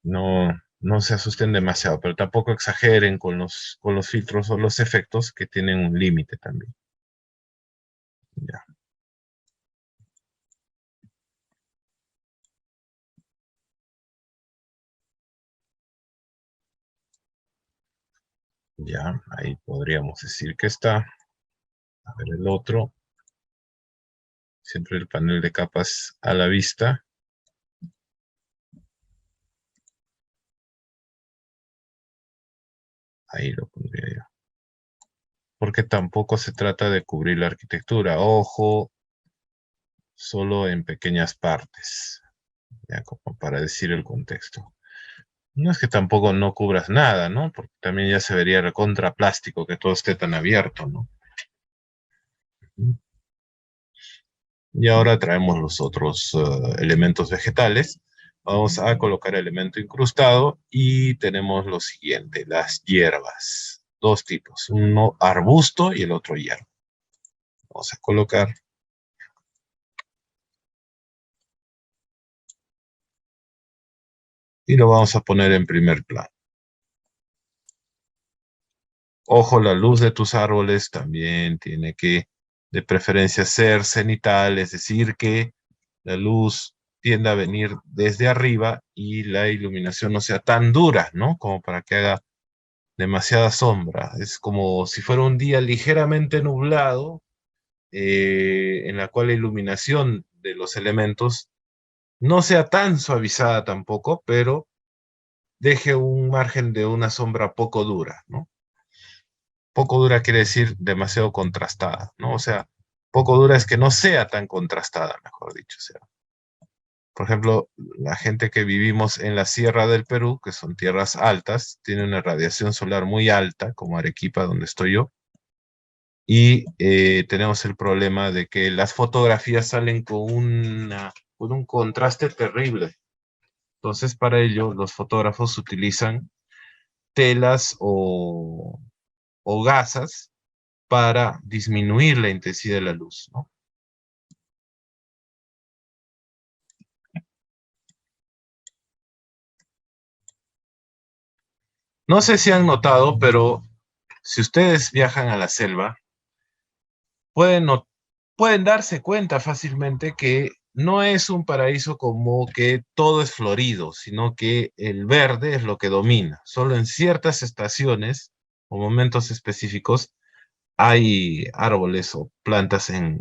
No se asusten demasiado, pero tampoco exageren con los filtros o los efectos que tienen un límite también. Ya. Ya, ahí podríamos decir que está. A ver el otro. Siempre el panel de capas a la vista. Ahí lo pondría yo. Porque tampoco se trata de cubrir la arquitectura. Ojo, solo en pequeñas partes. Ya como para decir el contexto. No es que tampoco no cubras nada, ¿no? Porque también ya se vería recontra plástico que todo esté tan abierto, ¿no? Y ahora traemos los otros elementos vegetales. Vamos a colocar elemento incrustado y tenemos lo siguiente, las hierbas. Dos tipos, uno arbusto y el otro hierba. Vamos a colocar. Y lo vamos a poner en primer plano. Ojo, la luz de tus árboles también tiene que, de preferencia, ser cenital, es decir, que la luz tienda a venir desde arriba y la iluminación no sea tan dura, ¿no? Como para que haga demasiada sombra. Es como si fuera un día ligeramente nublado, en la cual la iluminación de los elementos no sea tan suavizada tampoco, pero deje un margen de una sombra poco dura, ¿no? Poco dura quiere decir demasiado contrastada, ¿no? O sea, poco dura es que no sea tan contrastada, mejor dicho. O sea, por ejemplo, la gente que vivimos en la sierra del Perú, que son tierras altas, tiene una radiación solar muy alta, como Arequipa, donde estoy yo, y tenemos el problema de que las fotografías salen con un contraste terrible. Entonces, para ello, los fotógrafos utilizan telas o gasas para disminuir la intensidad de la luz, ¿no? No sé si han notado, pero si ustedes viajan a la selva, pueden, no- pueden darse cuenta fácilmente que no es un paraíso como que todo es florido, sino que el verde es lo que domina. Solo en ciertas estaciones o momentos específicos hay árboles o plantas en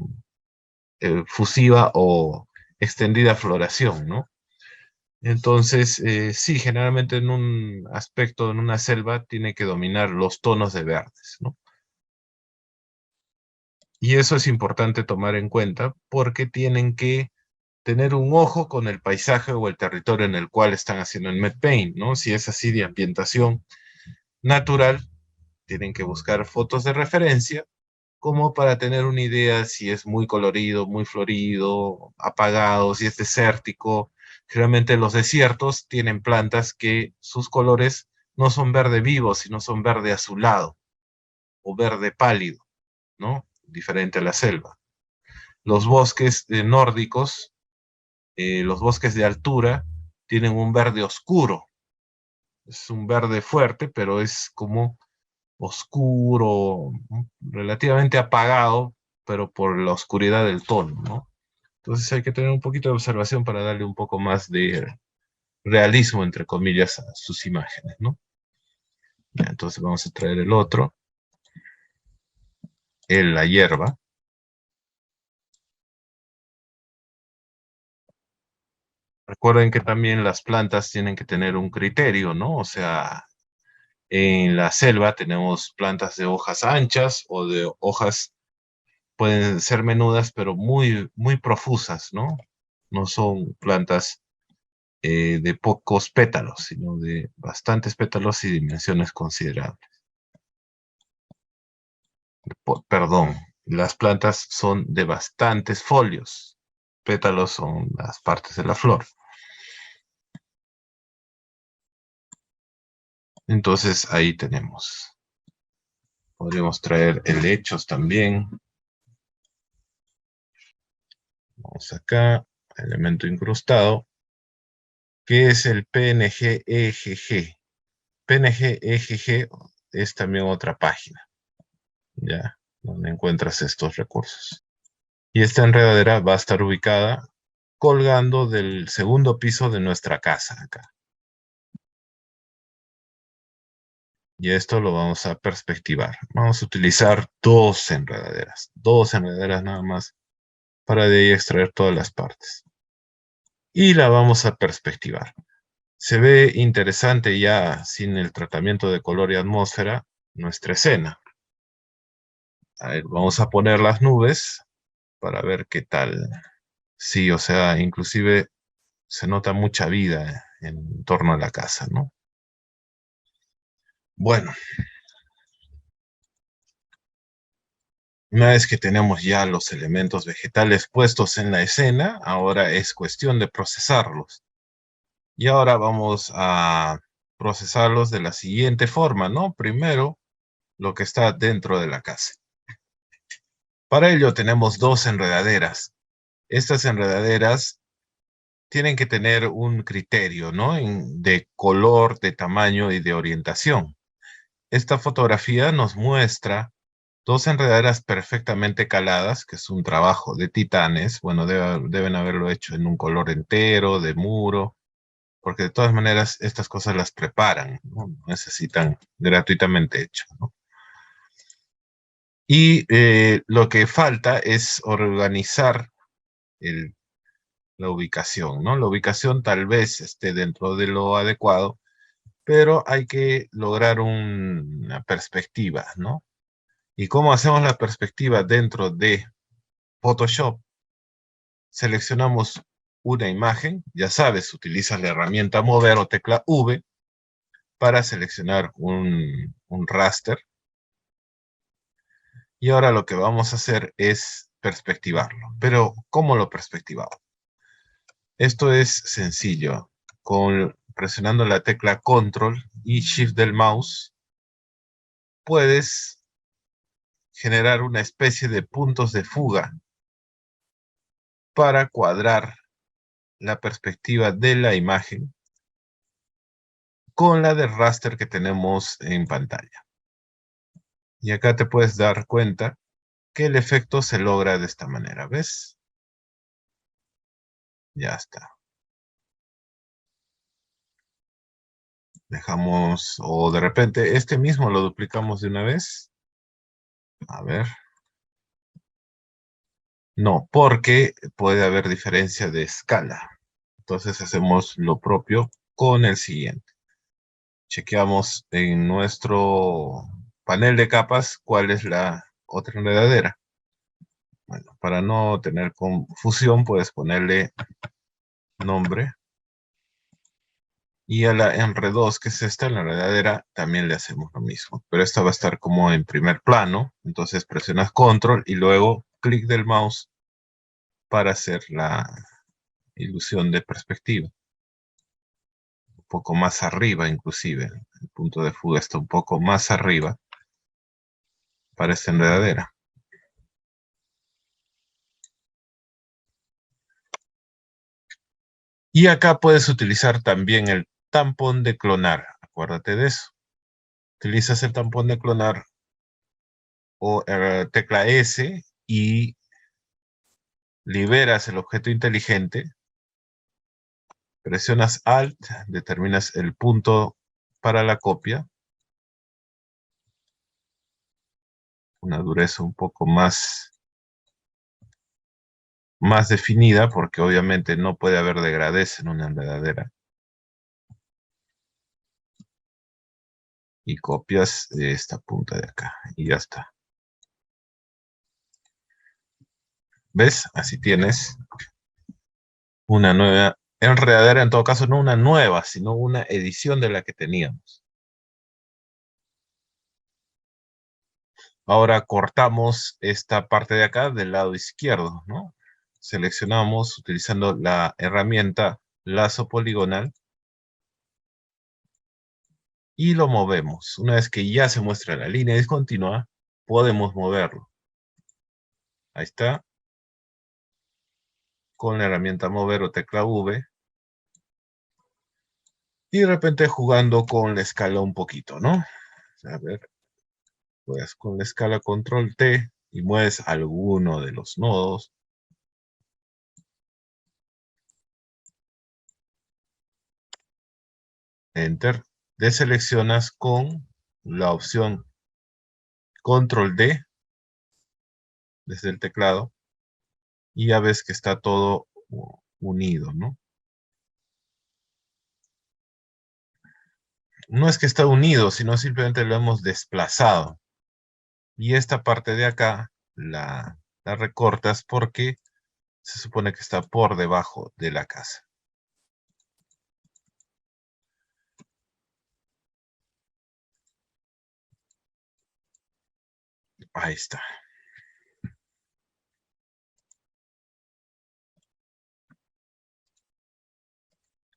fusiva o extendida floración, ¿no? Entonces, sí, generalmente en un aspecto, en una selva, tiene que dominar los tonos de verdes, ¿no? Y eso es importante tomar en cuenta porque tienen que tener un ojo con el paisaje o el territorio en el cual están haciendo el matte paint, ¿no? Si es así de ambientación natural, tienen que buscar fotos de referencia como para tener una idea si es muy colorido, muy florido, apagado, si es desértico. Generalmente los desiertos tienen plantas que sus colores no son verde vivo, sino son verde azulado o verde pálido, ¿no? Diferente a la selva. Los bosques nórdicos, los bosques de altura, tienen un verde oscuro. Es un verde fuerte, pero es como oscuro, ¿no? Relativamente apagado, pero por la oscuridad del tono, ¿no? Entonces hay que tener un poquito de observación para darle un poco más de realismo, entre comillas, a sus imágenes, ¿no? Ya, entonces vamos a traer el otro, la hierba. Recuerden que también las plantas tienen que tener un criterio, ¿no? O sea, en la selva tenemos plantas de hojas anchas o de hojas, pueden ser menudas, pero muy, muy profusas, ¿no? No son plantas de pocos pétalos, sino de bastantes pétalos y dimensiones considerables. Perdón, las plantas son de bastantes folios. Pétalos son las partes de la flor. Entonces ahí tenemos. Podríamos traer helechos también. Vamos acá, elemento incrustado, que es el PNG-EGG. PNG-EGG es también otra página, ¿ya? Donde encuentras estos recursos. Y esta enredadera va a estar ubicada colgando del segundo piso de nuestra casa acá. Y esto lo vamos a perspectivar. Vamos a utilizar dos enredaderas nada más para de ahí extraer todas las partes. Y la vamos a perspectivar. Se ve interesante ya sin el tratamiento de color y atmósfera nuestra escena. A ver, vamos a poner las nubes para ver qué tal. Sí, o sea, inclusive se nota mucha vida en torno a la casa, ¿no? Bueno, una vez que tenemos ya los elementos vegetales puestos en la escena, ahora es cuestión de procesarlos. Y ahora vamos a procesarlos de la siguiente forma, ¿no? Primero, lo que está dentro de la casa. Para ello tenemos dos enredaderas. Estas enredaderas tienen que tener un criterio, ¿no? De color, de tamaño y de orientación. Esta fotografía nos muestra dos enredaderas perfectamente caladas, que es un trabajo de titanes. Bueno, deben haberlo hecho en un color entero, de muro, porque de todas maneras estas cosas las preparan, ¿no? Necesitan gratuitamente hecho, ¿no? Y lo que falta es organizar la ubicación, ¿no? La ubicación tal vez esté dentro de lo adecuado, pero hay que lograr una perspectiva, ¿no? ¿Y cómo hacemos la perspectiva dentro de Photoshop? Seleccionamos una imagen, ya sabes, utilizas la herramienta mover o tecla V para seleccionar un raster. Y ahora lo que vamos a hacer es perspectivarlo. Pero, ¿cómo lo perspectivamos? Esto es sencillo. Presionando la tecla Control y Shift del mouse, puedes generar una especie de puntos de fuga para cuadrar la perspectiva de la imagen con la del raster que tenemos en pantalla. Y acá te puedes dar cuenta que el efecto se logra de esta manera, ¿ves? Ya está. Dejamos, o de repente este mismo lo duplicamos de una vez. A ver. No, porque puede haber diferencia de escala. Entonces hacemos lo propio con el siguiente. Chequeamos en nuestro panel de capas cuál es la otra enredadera. Bueno, para no tener confusión, puedes ponerle nombre. Y a la enred2, que es esta, la enredadera, también le hacemos lo mismo. Pero esta va a estar como en primer plano. Entonces presionas control y luego clic del mouse para hacer la ilusión de perspectiva. Un poco más arriba inclusive. El punto de fuga está un poco más arriba para esta enredadera. Y acá puedes utilizar también el tampón de clonar. Acuérdate de eso. Utilizas el tampón de clonar o tecla S y liberas el objeto inteligente. Presionas Alt, determinas el punto para la copia. Una dureza un poco más definida, porque obviamente no puede haber degradez en una enredadera. Y copias esta punta de acá. Y ya está. ¿Ves? Así tienes una nueva enredadera. En todo caso, no una nueva, sino una edición de la que teníamos. Ahora cortamos esta parte de acá del lado izquierdo, ¿no? Seleccionamos utilizando la herramienta lazo poligonal y lo movemos. Una vez que ya se muestra la línea discontinua, podemos moverlo. Ahí está. Con la herramienta mover o tecla V. Y de repente jugando con la escala un poquito, ¿no? A ver, pues con la escala control T y mueves alguno de los nodos. Enter. Deseleccionas con la opción control D desde el teclado y ya ves que está todo unido, ¿no? No es que está unido, sino simplemente lo hemos desplazado. Y esta parte de acá la recortas porque se supone que está por debajo de la casa. Ahí está.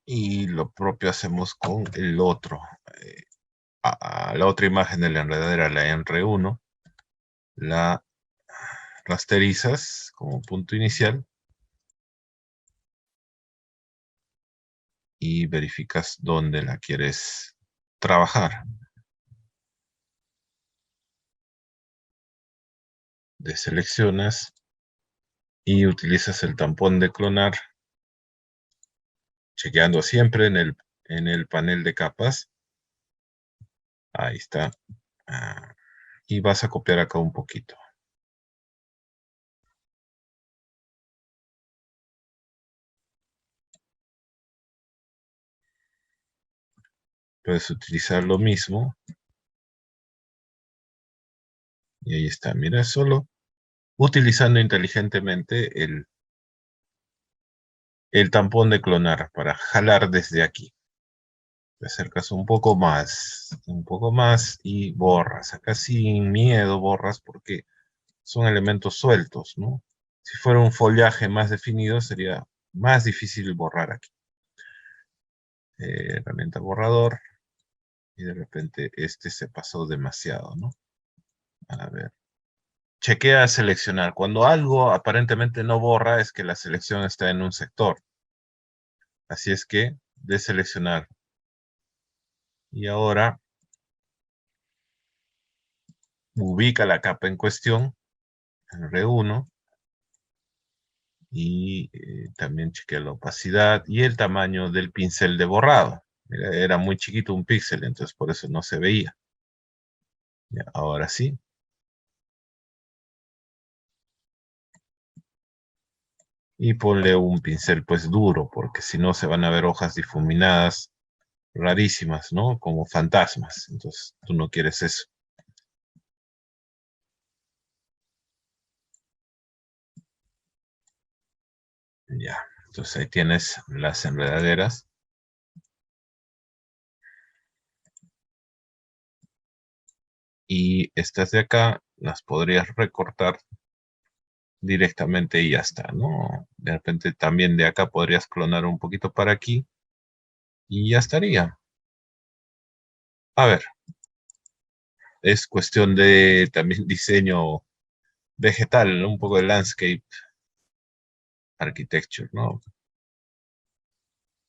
Y lo propio hacemos con el otro. La otra imagen de la enredadera, la R1, la rasterizas como punto inicial y verificas dónde la quieres trabajar. Deseleccionas y utilizas el tampón de clonar, chequeando siempre en el panel de capas. Ahí está. Y vas a copiar acá un poquito. Puedes utilizar lo mismo. Y ahí está. Mira, solo utilizando inteligentemente el tampón de clonar para jalar desde aquí. Te acercas un poco más y borras. Acá sin miedo borras porque son elementos sueltos, ¿no? Si fuera un follaje más definido sería más difícil borrar aquí. Herramienta borrador y de repente este se pasó demasiado, ¿no? A ver. Chequea seleccionar. Cuando algo aparentemente no borra es que la selección está en un sector. Así es que deseleccionar. Y ahora ubica la capa en cuestión, en R1, y también chequea la opacidad y el tamaño del pincel de borrado. Mira, era muy chiquito, un píxel, entonces por eso no se veía. Ya, ahora sí. Y ponle un pincel pues duro, porque si no se van a ver hojas difuminadas rarísimas, ¿no? Como fantasmas. Entonces tú no quieres eso. Ya, entonces ahí tienes las enredaderas. Y estas de acá las podrías recortar directamente y ya está, ¿no? De repente también de acá podrías clonar un poquito para aquí y ya estaría. A ver, es cuestión de también diseño vegetal, ¿no? Un poco de landscape architecture, ¿no?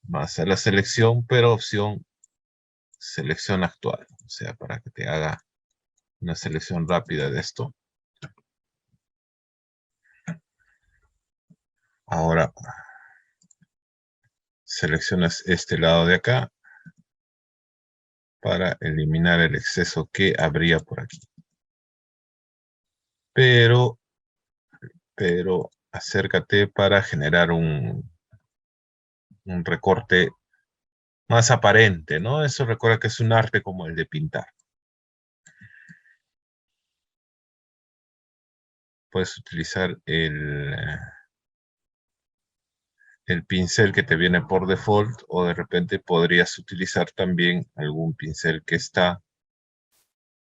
Vas a la selección, pero opción selección actual, o sea, para que te haga una selección rápida de esto. Ahora seleccionas este lado de acá para eliminar el exceso que habría por aquí. Pero acércate para generar un recorte más aparente, ¿no? Eso recuerda que es un arte como el de pintar. Puedes utilizar el pincel que te viene por default o de repente podrías utilizar también algún pincel que está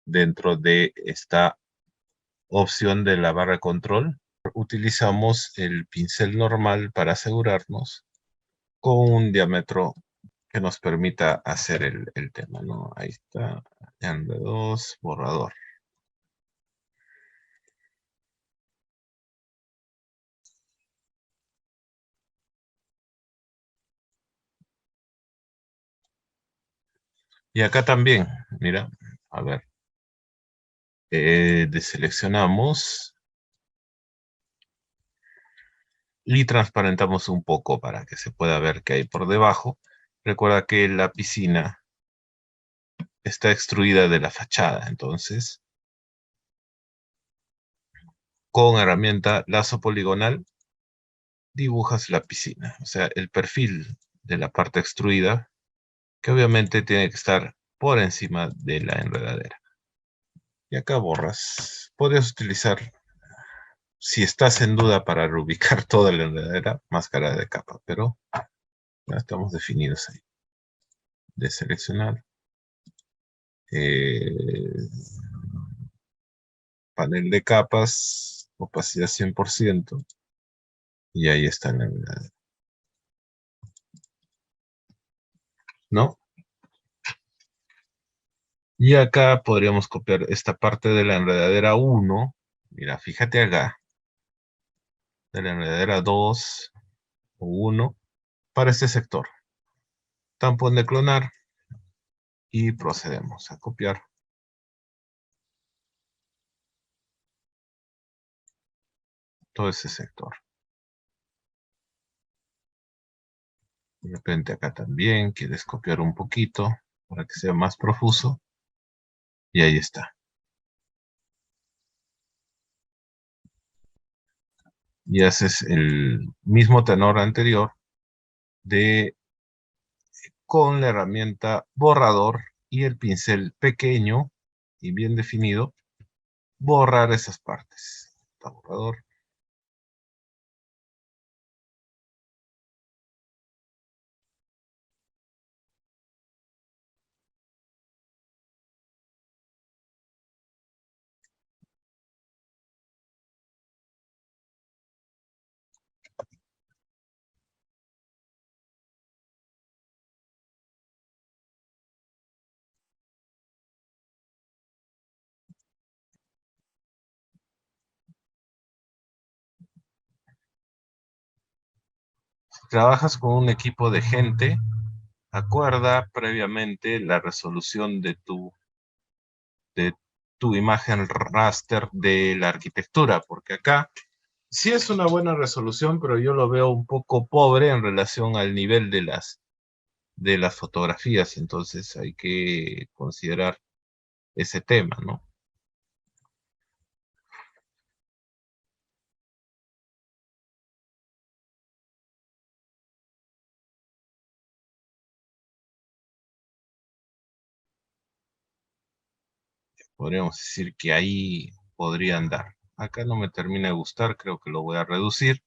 dentro de esta opción de la barra control. Utilizamos el pincel normal para asegurarnos con un diámetro que nos permita hacer el tema, ¿no? Ahí está, R2, borrador. Y acá también, mira, a ver, deseleccionamos y transparentamos un poco para que se pueda ver qué hay por debajo. Recuerda que la piscina está extruida de la fachada, entonces, con herramienta lazo poligonal, dibujas la piscina, o sea, el perfil de la parte extruida, que obviamente tiene que estar por encima de la enredadera. Y acá borras. Podrías utilizar, si estás en duda para reubicar toda la enredadera, máscara de capa, pero ya estamos definidos ahí. Deseleccionar. Eh, Panel de capas, opacidad 100%. Y ahí está la enredadera. ¿no? Y acá podríamos copiar esta parte de la enredadera 1. Mira, fíjate acá. De la enredadera 2 o 1 para este sector. Tampón de clonar y procedemos a copiar todo ese sector. De repente acá también quieres copiar un poquito para que sea más profuso. Y ahí está. Y haces el mismo tenor anterior de con la herramienta borrador y el pincel pequeño y bien definido, borrar esas partes. Está borrador. Si trabajas con un equipo de gente, acuerda previamente la resolución de tu imagen raster de la arquitectura, porque acá sí es una buena resolución, pero yo lo veo un poco pobre en relación al nivel de las fotografías, entonces hay que considerar ese tema, ¿no? Podríamos decir que ahí podría andar. Acá no me termina de gustar, creo que lo voy a reducir.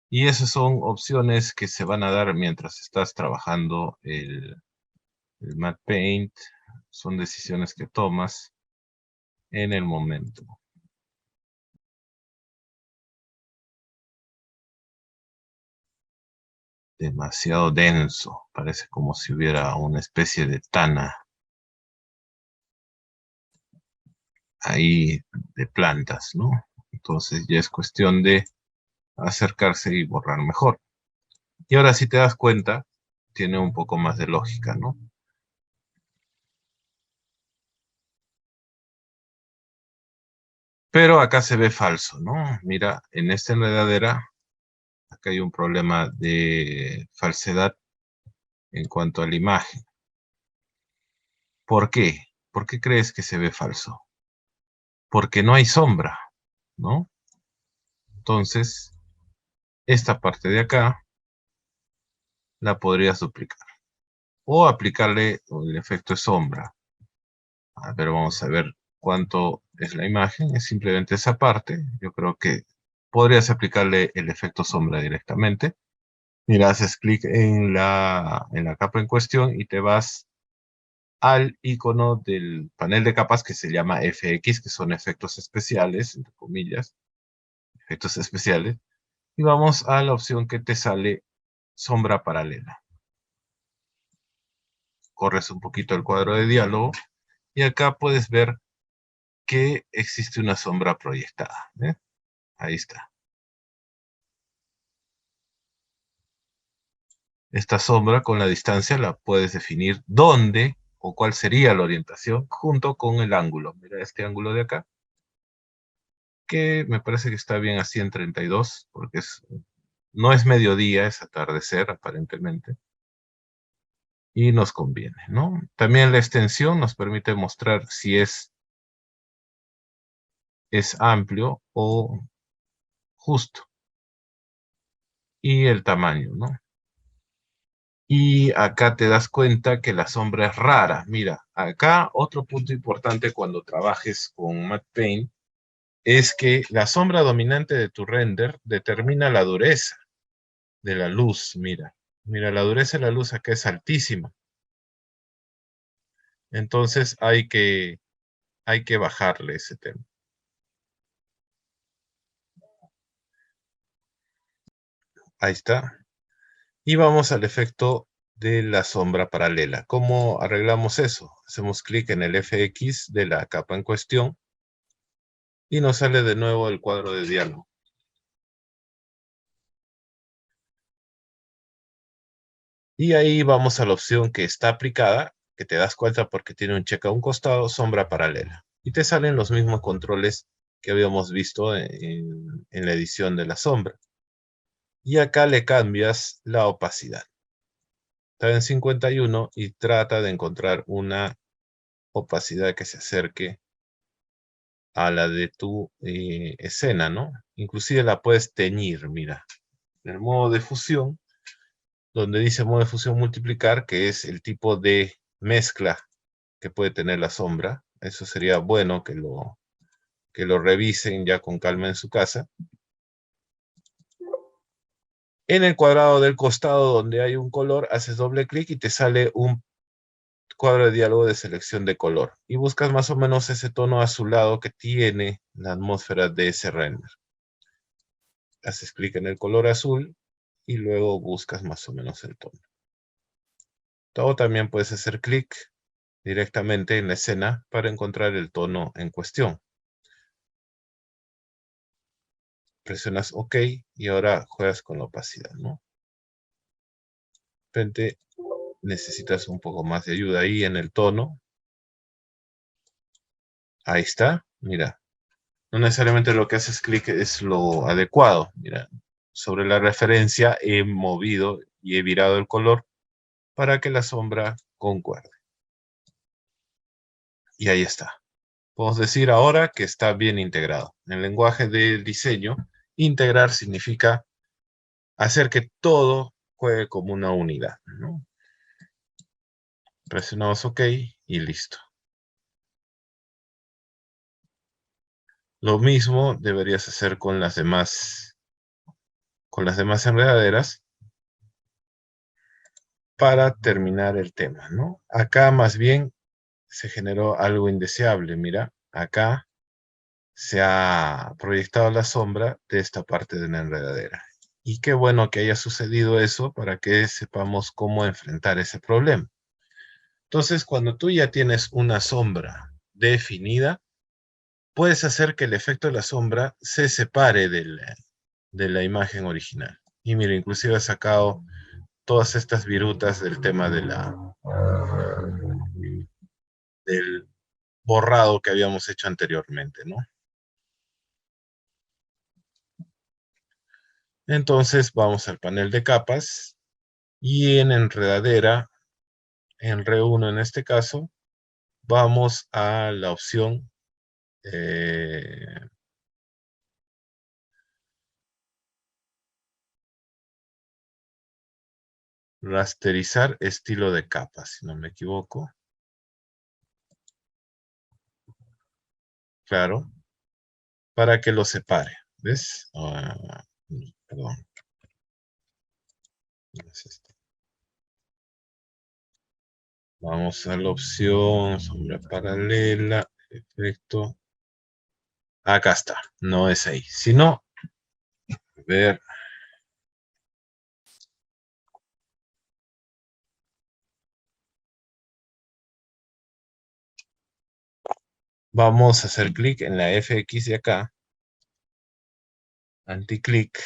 Y esas son opciones que se van a dar mientras estás trabajando el Matte Paint. Son decisiones que tomas en el momento. Demasiado denso, parece como si hubiera una especie de tana ahí de plantas, ¿no? Entonces ya es cuestión de acercarse y borrar mejor. Y ahora si te das cuenta, tiene un poco más de lógica, ¿no? Pero acá se ve falso, ¿no? Mira, en esta enredadera, acá hay un problema de falsedad en cuanto a la imagen. ¿Por qué? ¿Por qué crees que se ve falso? Porque no hay sombra, ¿no? Entonces, esta parte de acá la podrías duplicar. O aplicarle el efecto de sombra. A ver, vamos a ver cuánto es la imagen. Es simplemente esa parte. Yo creo que podrías aplicarle el efecto sombra directamente. Mira, haces clic en la capa en cuestión y te vas al icono del panel de capas que se llama FX, que son efectos especiales, entre comillas, efectos especiales. Y vamos a la opción que te sale sombra paralela. Corres un poquito el cuadro de diálogo y acá puedes ver que existe una sombra proyectada. ¿Eh? Ahí está. Esta sombra con la distancia la puedes definir dónde o cuál sería la orientación junto con el ángulo. Mira este ángulo de acá, que me parece que está bien así en 32, porque no es mediodía, es atardecer aparentemente, y nos conviene, ¿no? También la extensión nos permite mostrar si es amplio o justo, y el tamaño, ¿no? Y acá te das cuenta que la sombra es rara. Mira, acá otro punto importante cuando trabajes con Matte Paint es que la sombra dominante de tu render determina la dureza de la luz. Mira, mira, la dureza de la luz acá es altísima. Entonces hay que bajarle ese tema. Ahí está. Y vamos al efecto de la sombra paralela. ¿Cómo arreglamos eso? Hacemos clic en el FX de la capa en cuestión y nos sale de nuevo el cuadro de diálogo. Y ahí vamos a la opción que está aplicada, que te das cuenta porque tiene un check a un costado, sombra paralela. Y te salen los mismos controles que habíamos visto en la edición de la sombra. Y acá le cambias la opacidad. Está en 51 y trata de encontrar una opacidad que se acerque a la de tu escena, ¿no? Inclusive la puedes teñir, mira. En el modo de fusión, donde dice modo de fusión multiplicar, que es el tipo de mezcla que puede tener la sombra. Eso sería bueno que lo revisen ya con calma en su casa. En el cuadrado del costado donde hay un color, haces doble clic y te sale un cuadro de diálogo de selección de color. Y buscas más o menos ese tono azulado que tiene la atmósfera de ese render. Haces clic en el color azul y luego buscas más o menos el tono. O también puedes hacer clic directamente en la escena para encontrar el tono en cuestión. Presionas OK y ahora juegas con la opacidad, ¿no? De repente necesitas un poco más de ayuda ahí en el tono. Ahí está, mira. No necesariamente lo que haces clic es lo adecuado. Mira, sobre la referencia he movido y he virado el color para que la sombra concuerde. Y ahí está. Podemos decir ahora que está bien integrado. En el lenguaje del diseño, integrar significa hacer que todo juegue como una unidad, ¿no? Presionamos OK y listo. Lo mismo deberías hacer con las demás enredaderas para terminar el tema, ¿no? Acá más bien se generó algo indeseable. Mira, acá se ha proyectado la sombra de esta parte de la enredadera. Y qué bueno que haya sucedido eso para que sepamos cómo enfrentar ese problema. Entonces, cuando tú ya tienes una sombra definida, puedes hacer que el efecto de la sombra se separe de la imagen original. Y mira, inclusive ha sacado todas estas virutas del tema del borrado que habíamos hecho anteriormente, ¿no? Entonces vamos al panel de capas y en enredadera, en R1 en este caso, vamos a la opción rasterizar estilo de capa, si no me equivoco. Claro, para que lo separe. ¿Ves? Perdón. No es este. Vamos a la opción sombra paralela, efecto. Acá está, no es ahí. Sino, ver. Vamos a hacer clic en la FX de acá, anti-clic,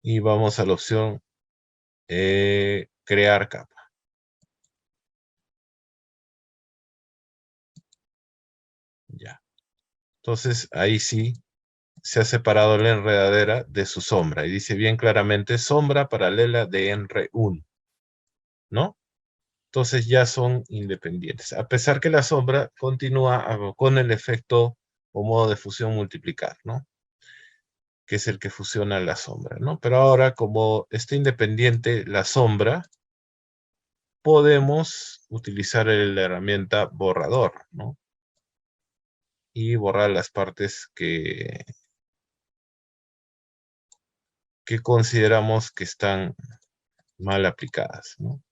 y vamos a la opción crear capa. Ya. Entonces, ahí sí se ha separado la enredadera de su sombra. Y dice bien claramente, sombra paralela de R1. ¿No? Entonces ya son independientes. A pesar que la sombra continúa con el efecto o modo de fusión multiplicar, ¿no? Que es el que fusiona la sombra, ¿no? Pero ahora, como está independiente la sombra, podemos utilizar la herramienta borrador, ¿no? Y borrar las partes que consideramos que están mal aplicadas, ¿no?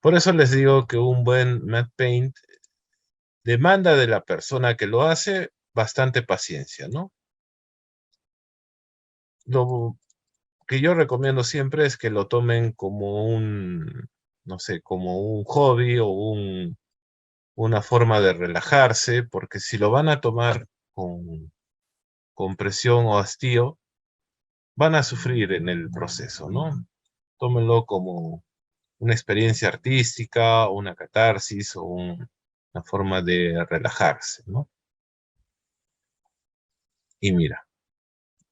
Por eso les digo que un buen matte paint demanda de la persona que lo hace bastante paciencia, ¿no? Lo que yo recomiendo siempre es que lo tomen como un, no sé, como un hobby o una forma de relajarse, porque si lo van a tomar con presión o hastío, van a sufrir en el proceso, ¿no? Tómenlo como una experiencia artística, una catarsis o una forma de relajarse, ¿no? Y mira,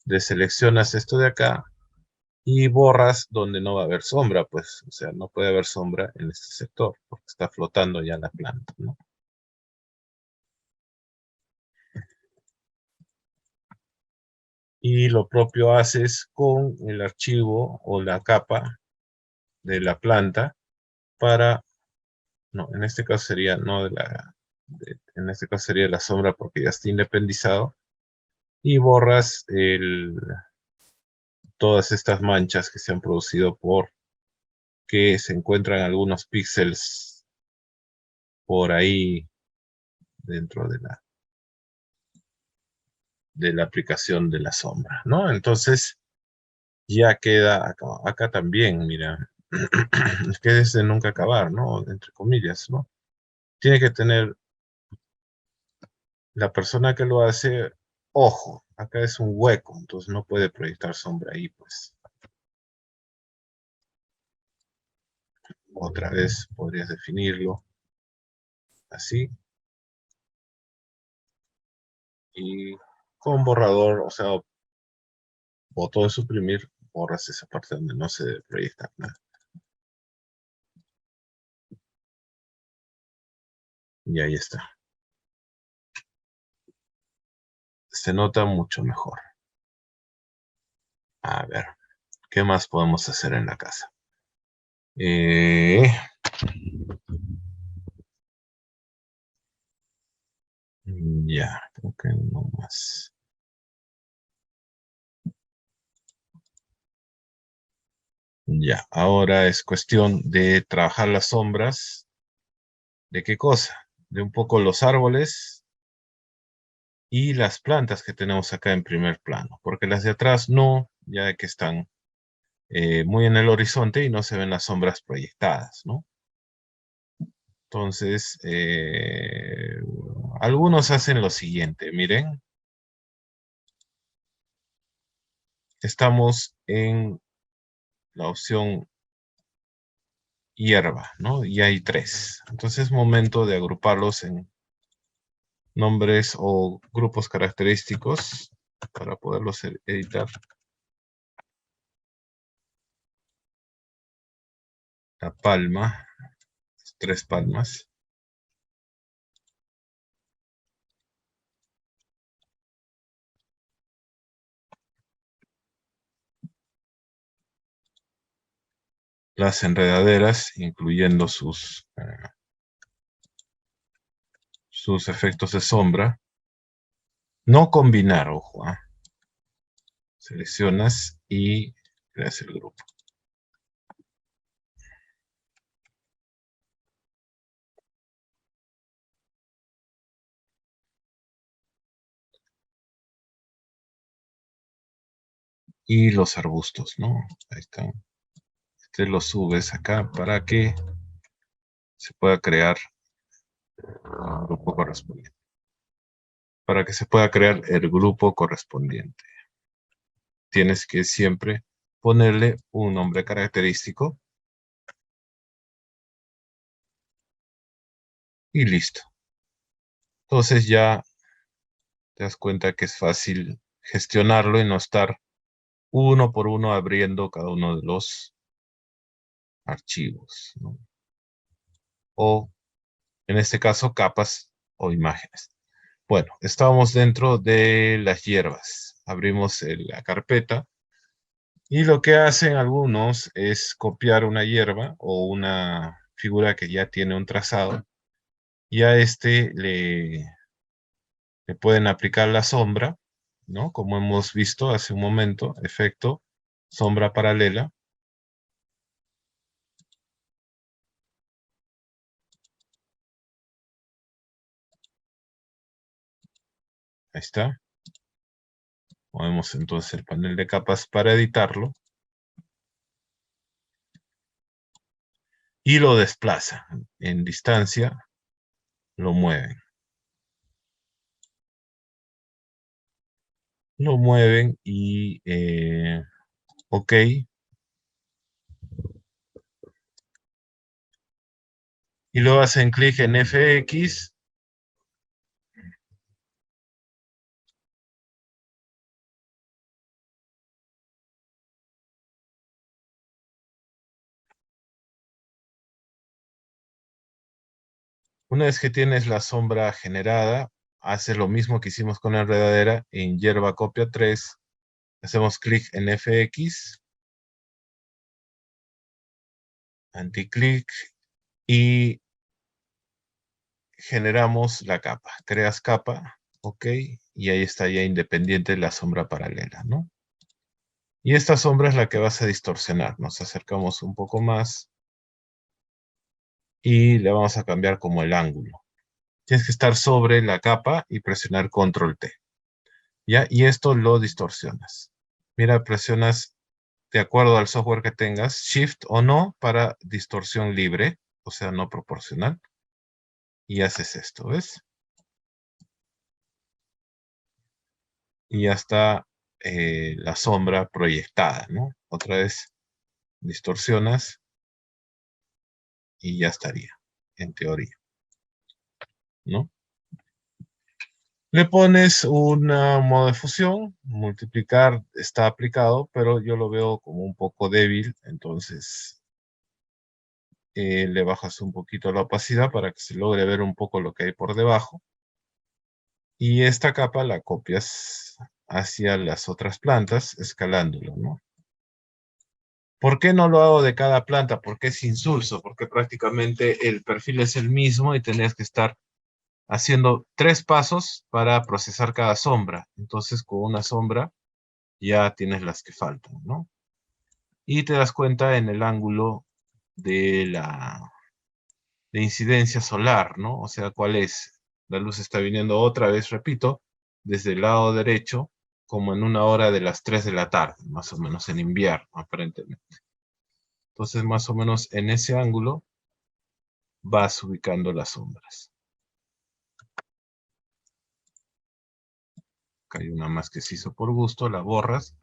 deseleccionas esto de acá y borras donde no va a haber sombra, pues, o sea, no puede haber sombra en este sector, porque está flotando ya la planta, ¿no? Y lo propio haces con el archivo o la capa de la planta para, no, en este caso sería, no de la, en este caso sería la sombra porque ya está independizado, y borras todas estas manchas que se han producido por que se encuentran algunos píxeles por ahí dentro de la aplicación de la sombra, ¿no? Entonces ya queda acá también, mira, es que es de nunca acabar, ¿no? Entre comillas, ¿no? Tiene que tener la persona que lo hace, ojo, acá es un hueco, entonces no puede proyectar sombra ahí, pues. Otra vez podrías definirlo así y con borrador, o sea, botón de suprimir, borras esa parte donde no se debe proyectar nada. Y ahí está. Se nota mucho mejor. A ver, ¿qué más podemos hacer en la casa? Ya, creo que no más. Ya, ahora es cuestión de trabajar las sombras. ¿De qué cosa? De un poco los árboles y las plantas que tenemos acá en primer plano, porque las de atrás no, ya que están muy en el horizonte y no se ven las sombras proyectadas, ¿no? Entonces, algunos hacen lo siguiente, miren, estamos en la opción hierba, ¿no? Y hay tres. Entonces es momento de agruparlos en nombres o grupos característicos para poderlos editar. La palma, tres palmas. Las enredaderas, incluyendo sus efectos de sombra. No combinar, ojo, ¿ah? Seleccionas y creas el grupo. Y los arbustos, ¿no? Ahí están. Este lo subes acá para que se pueda crear un grupo correspondiente. Para que se pueda crear el grupo correspondiente, tienes que siempre ponerle un nombre característico y listo. Entonces ya te das cuenta que es fácil gestionarlo y no estar uno por uno abriendo cada uno de los archivos, ¿no? O en este caso capas o imágenes. Bueno, estábamos dentro de las hierbas. Abrimos la carpeta y lo que hacen algunos es copiar una hierba o una figura que ya tiene un trazado y a este le pueden aplicar la sombra, ¿no? Como hemos visto hace un momento, efecto sombra paralela. Ahí está. Movemos entonces el panel de capas para editarlo. y lo desplazan. En distancia lo mueven. Lo mueven y ok. Y luego hacen clic en FX. Una vez que tienes la sombra generada, haces lo mismo que hicimos con la enredadera en hierba copia 3. Hacemos clic en FX, anticlic y generamos la capa. Creas capa, ok, y ahí está ya independiente la sombra paralela, ¿no? Y esta sombra es la que vas a distorsionar. Nos acercamos un poco más y le vamos a cambiar como el ángulo. Tienes que estar sobre la capa y presionar Control T. ¿Ya? Y esto lo distorsionas. Mira, presionas de acuerdo al software que tengas, Shift o no para distorsión libre, o sea, no proporcional. Y haces esto, ¿ves? Y ya está la sombra proyectada, ¿no? Otra vez distorsionas y ya estaría, en teoría, ¿no? Le pones un modo de fusión, multiplicar está aplicado, pero yo lo veo como un poco débil, entonces le bajas un poquito la opacidad para que se logre ver un poco lo que hay por debajo. Y esta capa la copias hacia las otras plantas, escalándolo, ¿no? ¿Por qué no lo hago de cada planta? Porque es insulso, porque prácticamente el perfil es el mismo y tenés que estar haciendo 3 pasos para procesar cada sombra. Entonces, con una sombra ya tienes las que faltan, ¿no? Y te das cuenta en el ángulo de la de incidencia solar, ¿no? O sea, ¿cuál es? La luz está viniendo otra vez, repito, desde el lado derecho, como en una hora de las 3 de la tarde, más o menos en invierno, aparentemente. Entonces, más o menos en ese ángulo vas ubicando las sombras. Acá hay una más que se hizo por gusto, la borras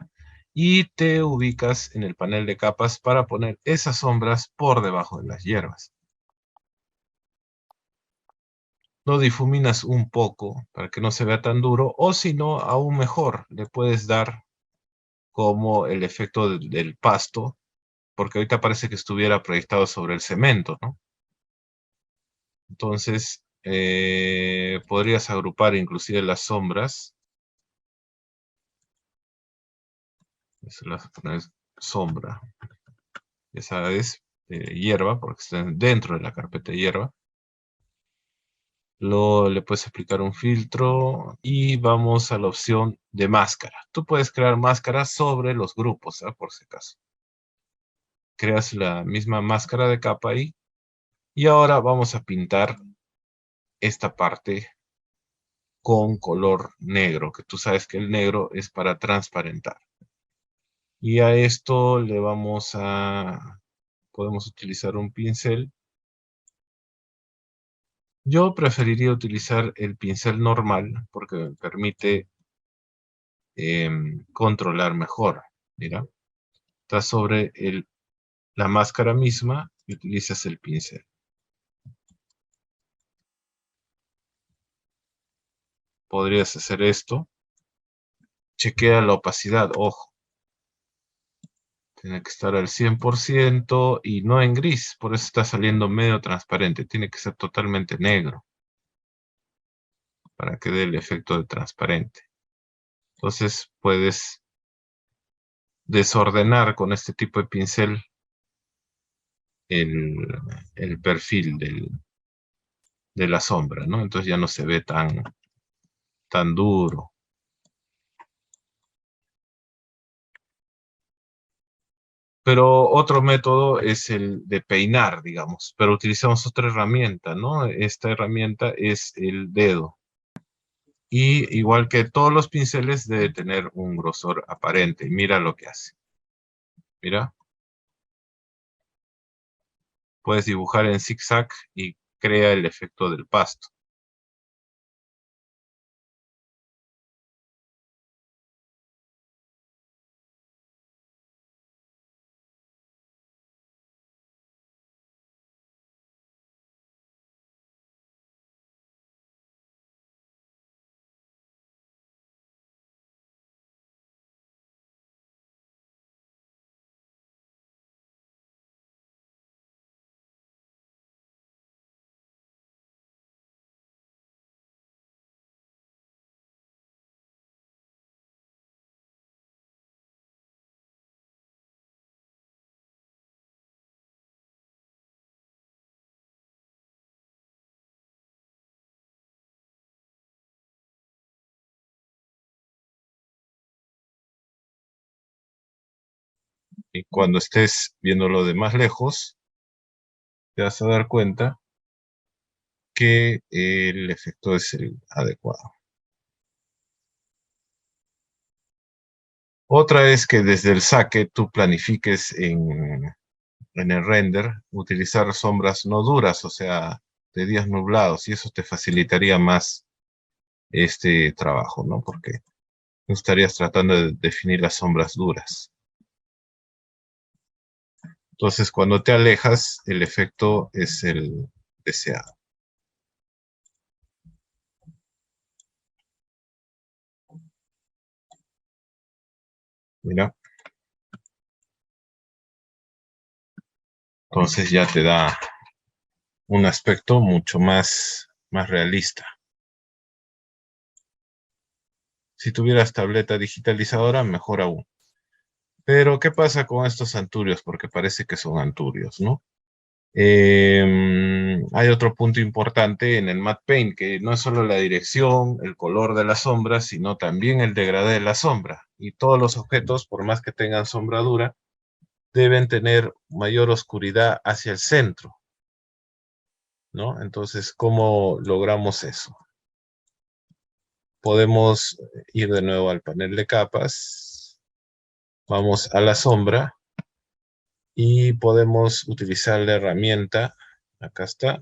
y te ubicas en el panel de capas para poner esas sombras por debajo de las hierbas. Lo difuminas un poco para que no se vea tan duro, o si no, aún mejor, le puedes dar como el efecto del pasto, porque ahorita parece que estuviera proyectado sobre el cemento, ¿no? Entonces, podrías agrupar inclusive las sombras. Eso las pones sombra. Esa es hierba, porque está dentro de la carpeta de hierba. Le puedes aplicar un filtro y vamos a la opción de máscara. Tú puedes crear máscaras sobre los grupos, ¿eh? Por si acaso. Creas la misma máscara de capa ahí. Y ahora vamos a pintar esta parte con color negro, que tú sabes que el negro es para transparentar. Y a esto le podemos utilizar un pincel. Yo preferiría utilizar el pincel normal porque me permite controlar mejor. Mira, está sobre la máscara misma y utilizas el pincel. Podrías hacer esto. Chequea la opacidad, ojo. Tiene que estar al 100% y no en gris, por eso está saliendo medio transparente. Tiene que ser totalmente negro para que dé el efecto de transparente. Entonces puedes desordenar con este tipo de pincel el perfil de la sombra, ¿no? Entonces ya no se ve tan duro. Pero otro método es el de peinar, digamos, pero utilizamos otra herramienta, ¿no? Esta herramienta es el dedo. Y igual que todos los pinceles, debe tener un grosor aparente. Mira lo que hace. Mira. puedes dibujar en zigzag y crea el efecto del pasto. Y cuando estés viéndolo de más lejos, te vas a dar cuenta que el efecto es el adecuado. Otra es que desde el saque tú planifiques en el render utilizar sombras no duras, o sea, de días nublados, y eso te facilitaría más este trabajo, ¿no? Porque no estarías tratando de definir las sombras duras. Entonces, cuando te alejas, el efecto es el deseado. Mira, entonces ya te da un aspecto mucho más realista. Si tuvieras tableta digitalizadora, mejor aún. Pero, ¿qué pasa con estos anturios? Porque parece que son anturios, ¿no? Hay otro punto importante en el Matte Paint, que no es solo la dirección, el color de la sombra, sino también el degradé de la sombra. Y todos los objetos, por más que tengan sombradura, deben tener mayor oscuridad hacia el centro, ¿no? Entonces, ¿cómo logramos eso? Podemos ir de nuevo al panel de capas, vamos a la sombra y podemos utilizar la herramienta, acá está,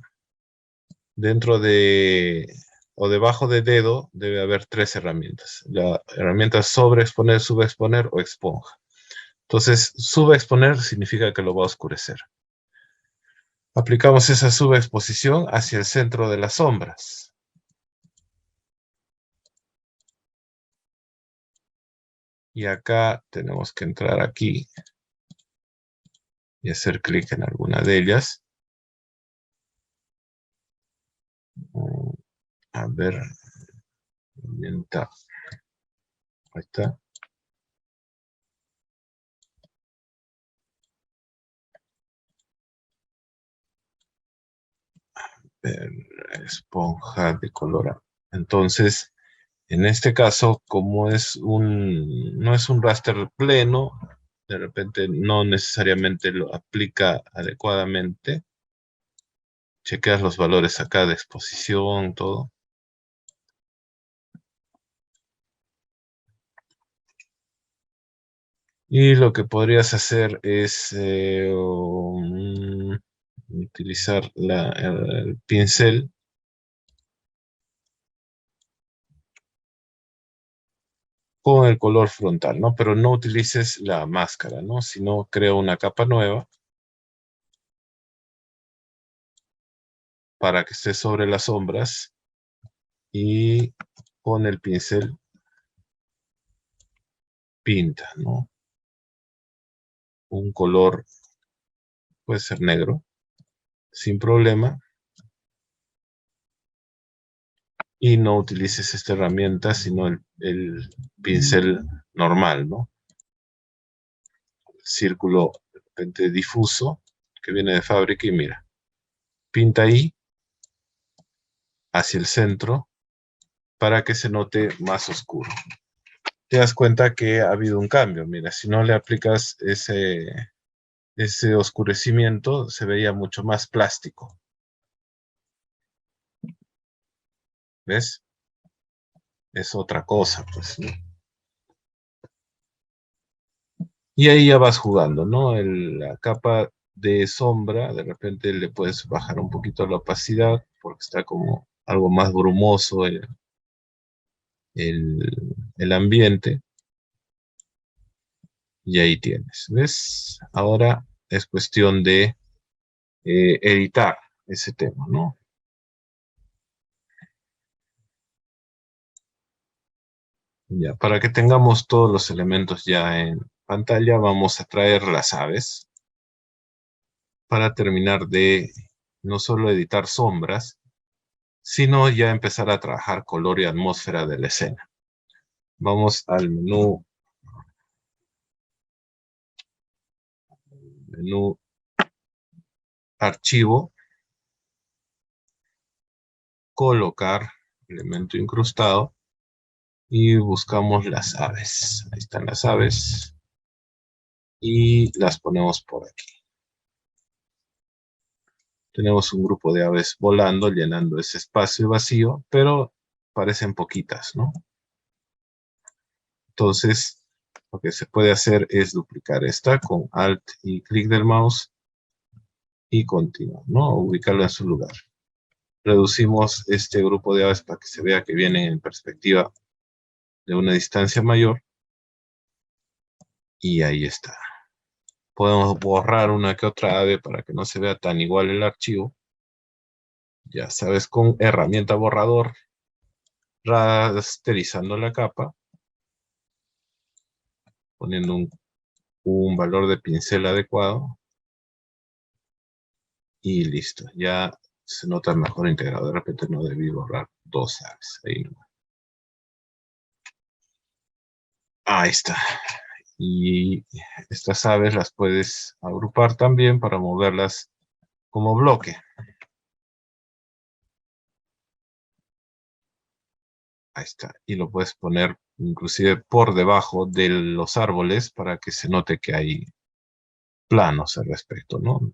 dentro de o debajo de dedo debe haber tres herramientas. La herramienta sobreexponer, subexponer o esponja. Entonces, subexponer significa que lo va a oscurecer. Aplicamos esa subexposición hacia el centro de las sombras. Y acá tenemos que entrar aquí y hacer clic en alguna de ellas. A ver, herramienta. Ahí está. Esponja de color. Entonces, en este caso, como no es un raster pleno, de repente no necesariamente lo aplica adecuadamente. Chequeas los valores acá de exposición, todo. Y lo que podrías hacer es utilizar el pincel con el color frontal, ¿no? Pero no utilices la máscara, ¿no? Sino crea una capa nueva para que esté sobre las sombras y con el pincel pinta, ¿no? Un color, puede ser negro, sin problema. Y no utilices esta herramienta, sino el pincel normal, ¿no? Círculo de repente difuso que viene de fábrica y mira, pinta ahí hacia el centro para que se note más oscuro. Te das cuenta que ha habido un cambio. Mira, si no le aplicas ese oscurecimiento, se veía mucho más plástico. ¿Ves? Es otra cosa, pues, ¿no? Y ahí ya vas jugando, ¿no? La capa de sombra, de repente le puedes bajar un poquito la opacidad, porque está como algo más brumoso el ambiente. Y ahí tienes, ¿ves? Ahora es cuestión de editar ese tema, ¿no? Ya, para que tengamos todos los elementos ya en pantalla, vamos a traer las aves para terminar de no solo editar sombras, sino ya empezar a trabajar color y atmósfera de la escena. Vamos al menú archivo, colocar elemento incrustado y buscamos las aves. Ahí están las aves y las ponemos por aquí. Tenemos un grupo de aves volando, llenando ese espacio vacío, pero parecen poquitas, ¿no? Entonces, lo que se puede hacer es duplicar esta con Alt y clic del mouse y continuar, ¿no? Ubicarlo en su lugar. Reducimos este grupo de aves para que se vea que vienen en perspectiva de una distancia mayor. Y ahí está. Podemos borrar una que otra ave para que no se vea tan igual el archivo. Ya sabes, con herramienta borrador, rasterizando la capa, poniendo un valor de pincel adecuado. Y listo, ya se nota mejor integrado. De repente no debí borrar dos aves. Ahí nomás. Ahí está. Y estas aves las puedes agrupar también para moverlas como bloque. Ahí está. Y lo puedes poner inclusive por debajo de los árboles para que se note que hay planos al respecto, ¿no?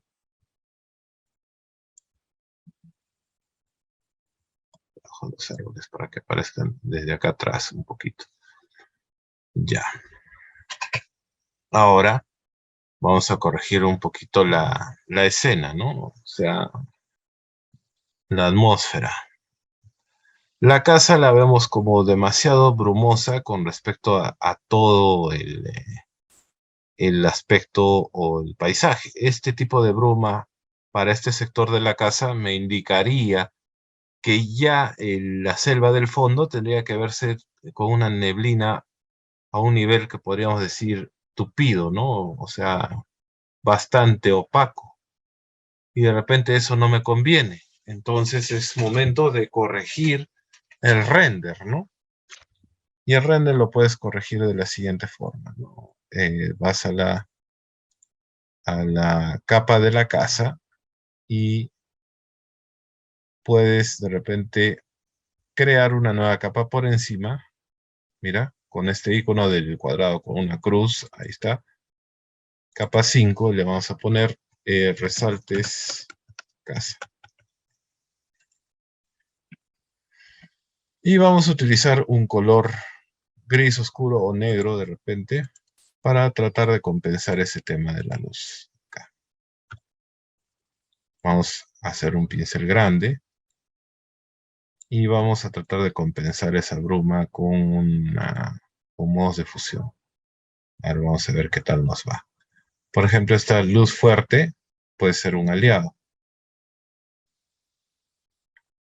Debajo de los árboles para que aparezcan desde acá atrás un poquito. Ya. Ahora vamos a corregir un poquito la escena, ¿no? O sea, la atmósfera. La casa la vemos como demasiado brumosa con respecto a todo el aspecto o el paisaje. Este tipo de bruma para este sector de la casa me indicaría que ya la selva del fondo tendría que verse con una neblina a un nivel que podríamos decir tupido, ¿no? O sea, bastante opaco. Y de repente eso no me conviene. Entonces es momento de corregir el render, ¿no? Y el render lo puedes corregir de la siguiente forma, ¿no? Vas a la capa de la casa y puedes de repente crear una nueva capa por encima. Mira, con este icono del cuadrado con una cruz, ahí está. Capa 5, le vamos a poner resaltes casa. Y vamos a utilizar un color gris oscuro o negro de repente para tratar de compensar ese tema de la luz. Acá. Vamos a hacer un pincel grande y vamos a tratar de compensar esa bruma con modos de fusión. Ahora vamos a ver qué tal nos va. Por ejemplo, esta luz fuerte puede ser un aliado.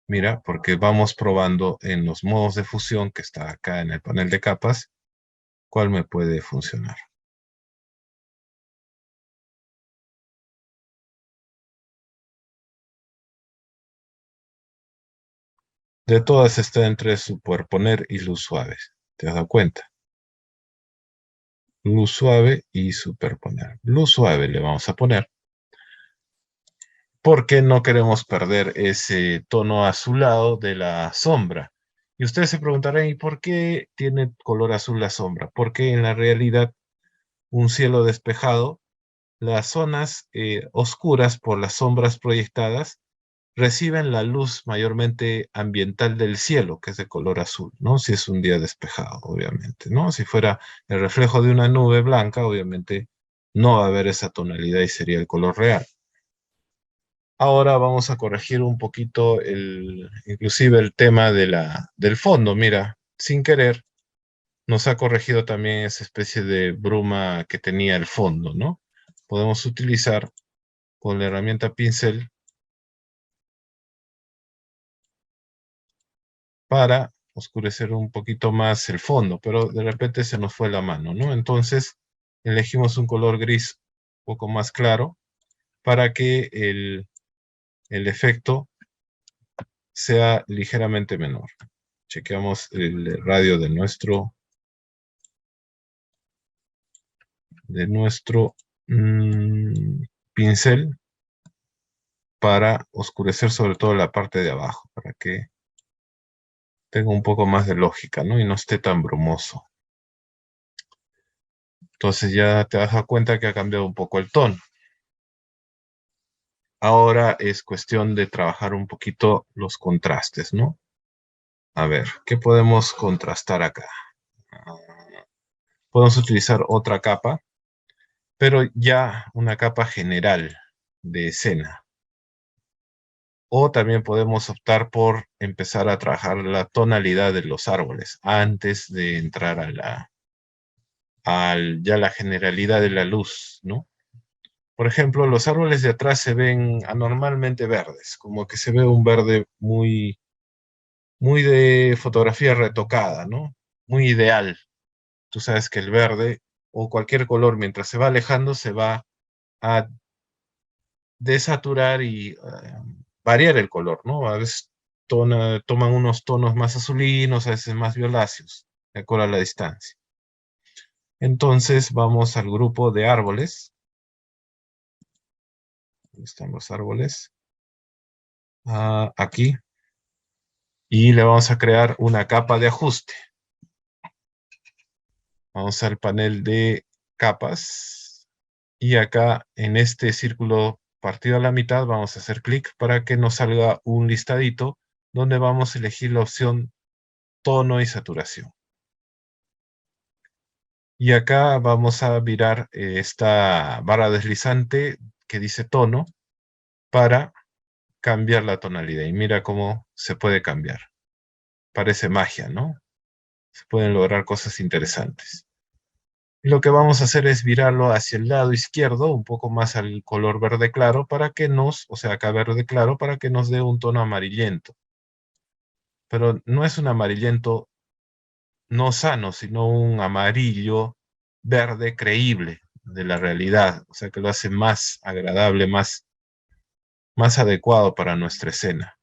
Mira, porque vamos probando en los modos de fusión que está acá en el panel de capas, cuál me puede funcionar. De todas está entre superponer y luz suave. ¿Te has dado cuenta? Luz suave y superponer. Luz suave le vamos a poner. Porque no queremos perder ese tono azulado de la sombra. Y ustedes se preguntarán, ¿y por qué tiene color azul la sombra? Porque en la realidad, un cielo despejado, las zonas oscuras por las sombras proyectadas reciben la luz mayormente ambiental del cielo, que es de color azul, ¿no? Si es un día despejado, obviamente, ¿no? Si fuera el reflejo de una nube blanca, obviamente no va a haber esa tonalidad y sería el color real. Ahora vamos a corregir un poquito inclusive el tema del fondo. Mira, sin querer, nos ha corregido también esa especie de bruma que tenía el fondo, ¿no? Podemos utilizar con la herramienta pincel para oscurecer un poquito más el fondo, pero de repente se nos fue la mano, ¿no? Entonces, elegimos un color gris un poco más claro para que el efecto sea ligeramente menor. Chequeamos el radio de nuestro pincel para oscurecer sobre todo la parte de abajo, para que tenga un poco más de lógica, ¿no? Y no esté tan brumoso. Entonces ya te das cuenta que ha cambiado un poco el tono. Ahora es cuestión de trabajar un poquito los contrastes, ¿no? A ver, ¿qué podemos contrastar acá? Podemos utilizar otra capa, pero ya una capa general de escena. O también podemos optar por empezar a trabajar la tonalidad de los árboles antes de entrar ya la generalidad de la luz, ¿no? Por ejemplo, los árboles de atrás se ven anormalmente verdes, como que se ve un verde muy, muy de fotografía retocada, ¿no? Muy ideal. Tú sabes que el verde o cualquier color, mientras se va alejando, se va a desaturar y variar el color, ¿no? A veces toman unos tonos más azulinos, a veces más violáceos, de acuerdo a la distancia. Entonces vamos al grupo de árboles. ¿Dónde están los árboles? Aquí. Y le vamos a crear una capa de ajuste. Vamos al panel de capas. Y acá en este círculo partido a la mitad vamos a hacer clic para que nos salga un listadito donde vamos a elegir la opción tono y saturación. Y acá vamos a virar esta barra deslizante que dice tono para cambiar la tonalidad. Y mira cómo se puede cambiar. Parece magia, ¿no? Se pueden lograr cosas interesantes. Y lo que vamos a hacer es virarlo hacia el lado izquierdo, un poco más al color verde claro, para que o sea, acá verde claro, para que nos dé un tono amarillento. Pero no es un amarillento no sano, sino un amarillo verde creíble de la realidad. O sea, que lo hace más agradable, más adecuado para nuestra escena.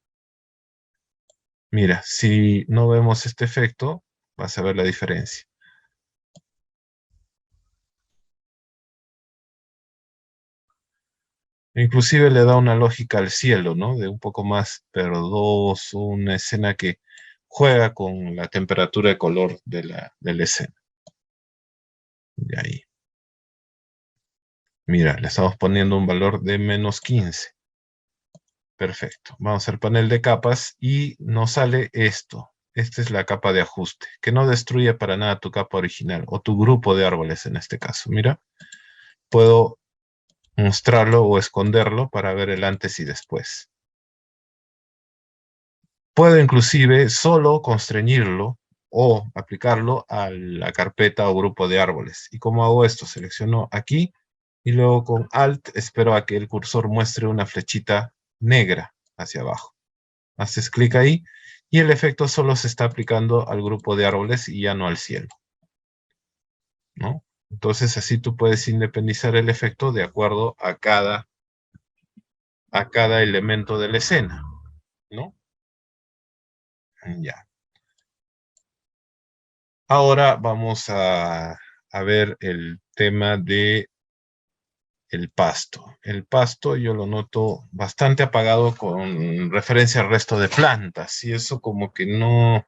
Mira, si no vemos este efecto, vas a ver la diferencia. Inclusive le da una lógica al cielo, ¿no? De un poco más verdoso, una escena que juega con la temperatura de color de la escena. De ahí. Mira, le estamos poniendo un valor de -15. Perfecto. Vamos al panel de capas y nos sale esto. Esta es la capa de ajuste, que no destruye para nada tu capa original, o tu grupo de árboles en este caso. Mira, puedo mostrarlo o esconderlo para ver el antes y después. Puedo inclusive solo constreñirlo o aplicarlo a la carpeta o grupo de árboles. ¿Y cómo hago esto? Selecciono aquí y luego con Alt espero a que el cursor muestre una flechita negra hacia abajo. Haces clic ahí y el efecto solo se está aplicando al grupo de árboles y ya no al cielo, ¿no? Entonces así tú puedes independizar el efecto de acuerdo a cada elemento de la escena, ¿no? Ya. Ahora vamos a ver el tema de el pasto. El pasto yo lo noto bastante apagado con referencia al resto de plantas y eso como que no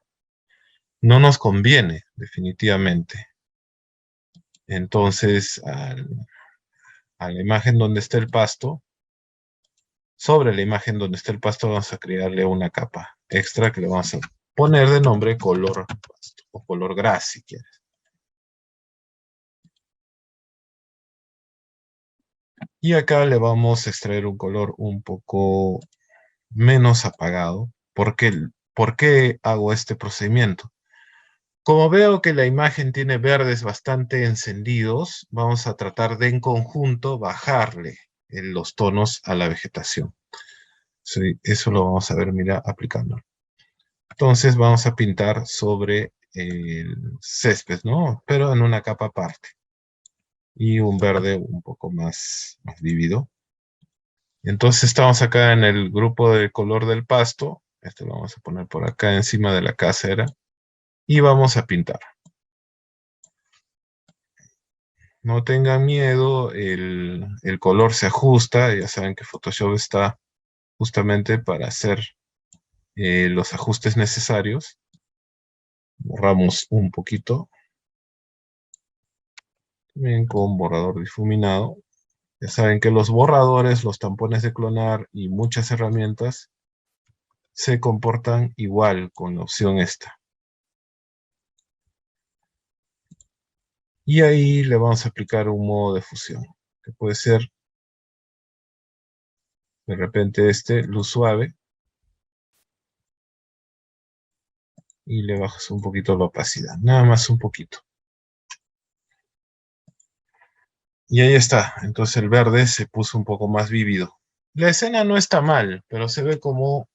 nos conviene definitivamente. Entonces, a la imagen donde está el pasto, sobre la imagen donde está el pasto vamos a crearle una capa extra que le vamos a poner de nombre color pasto o color gras si quieres. Y acá le vamos a extraer un color un poco menos apagado. ¿Por qué hago este procedimiento? Como veo que la imagen tiene verdes bastante encendidos, vamos a tratar de en conjunto bajarle los tonos a la vegetación. Sí, eso lo vamos a ver, mira, aplicando. Entonces vamos a pintar sobre el césped, ¿no? Pero en una capa aparte. Y un verde un poco más vívido. Entonces estamos acá en el grupo de color del pasto. Este lo vamos a poner por acá encima de la casera. Y vamos a pintar. No tengan miedo, el color se ajusta. Ya saben que Photoshop está justamente para hacer los ajustes necesarios. Borramos un poquito. También con borrador difuminado. Ya saben que los borradores, los tampones de clonar y muchas herramientas se comportan igual con la opción esta. Y ahí le vamos a aplicar un modo de fusión, que puede ser de repente luz suave, y le bajas un poquito la opacidad, nada más un poquito. Y ahí está, entonces el verde se puso un poco más vívido. La escena no está mal, pero se ve como...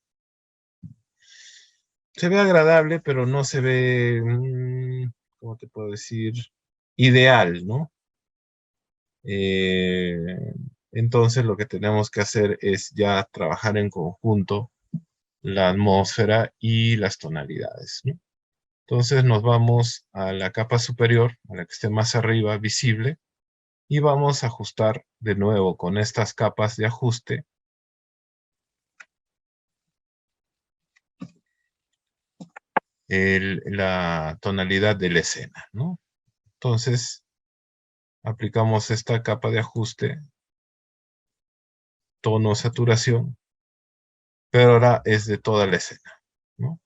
Se ve agradable, pero no se ve, ¿cómo te puedo decir? Ideal, ¿no? Eh, entonces lo que tenemos que hacer es ya trabajar en conjunto la atmósfera y las tonalidades, ¿no? Entonces nos vamos a la capa superior, a la que esté más arriba, visible, y vamos a ajustar de nuevo con estas capas de ajuste la tonalidad de la escena, ¿no? Entonces aplicamos esta capa de ajuste, tono, saturación, pero ahora es de toda la escena, ¿no?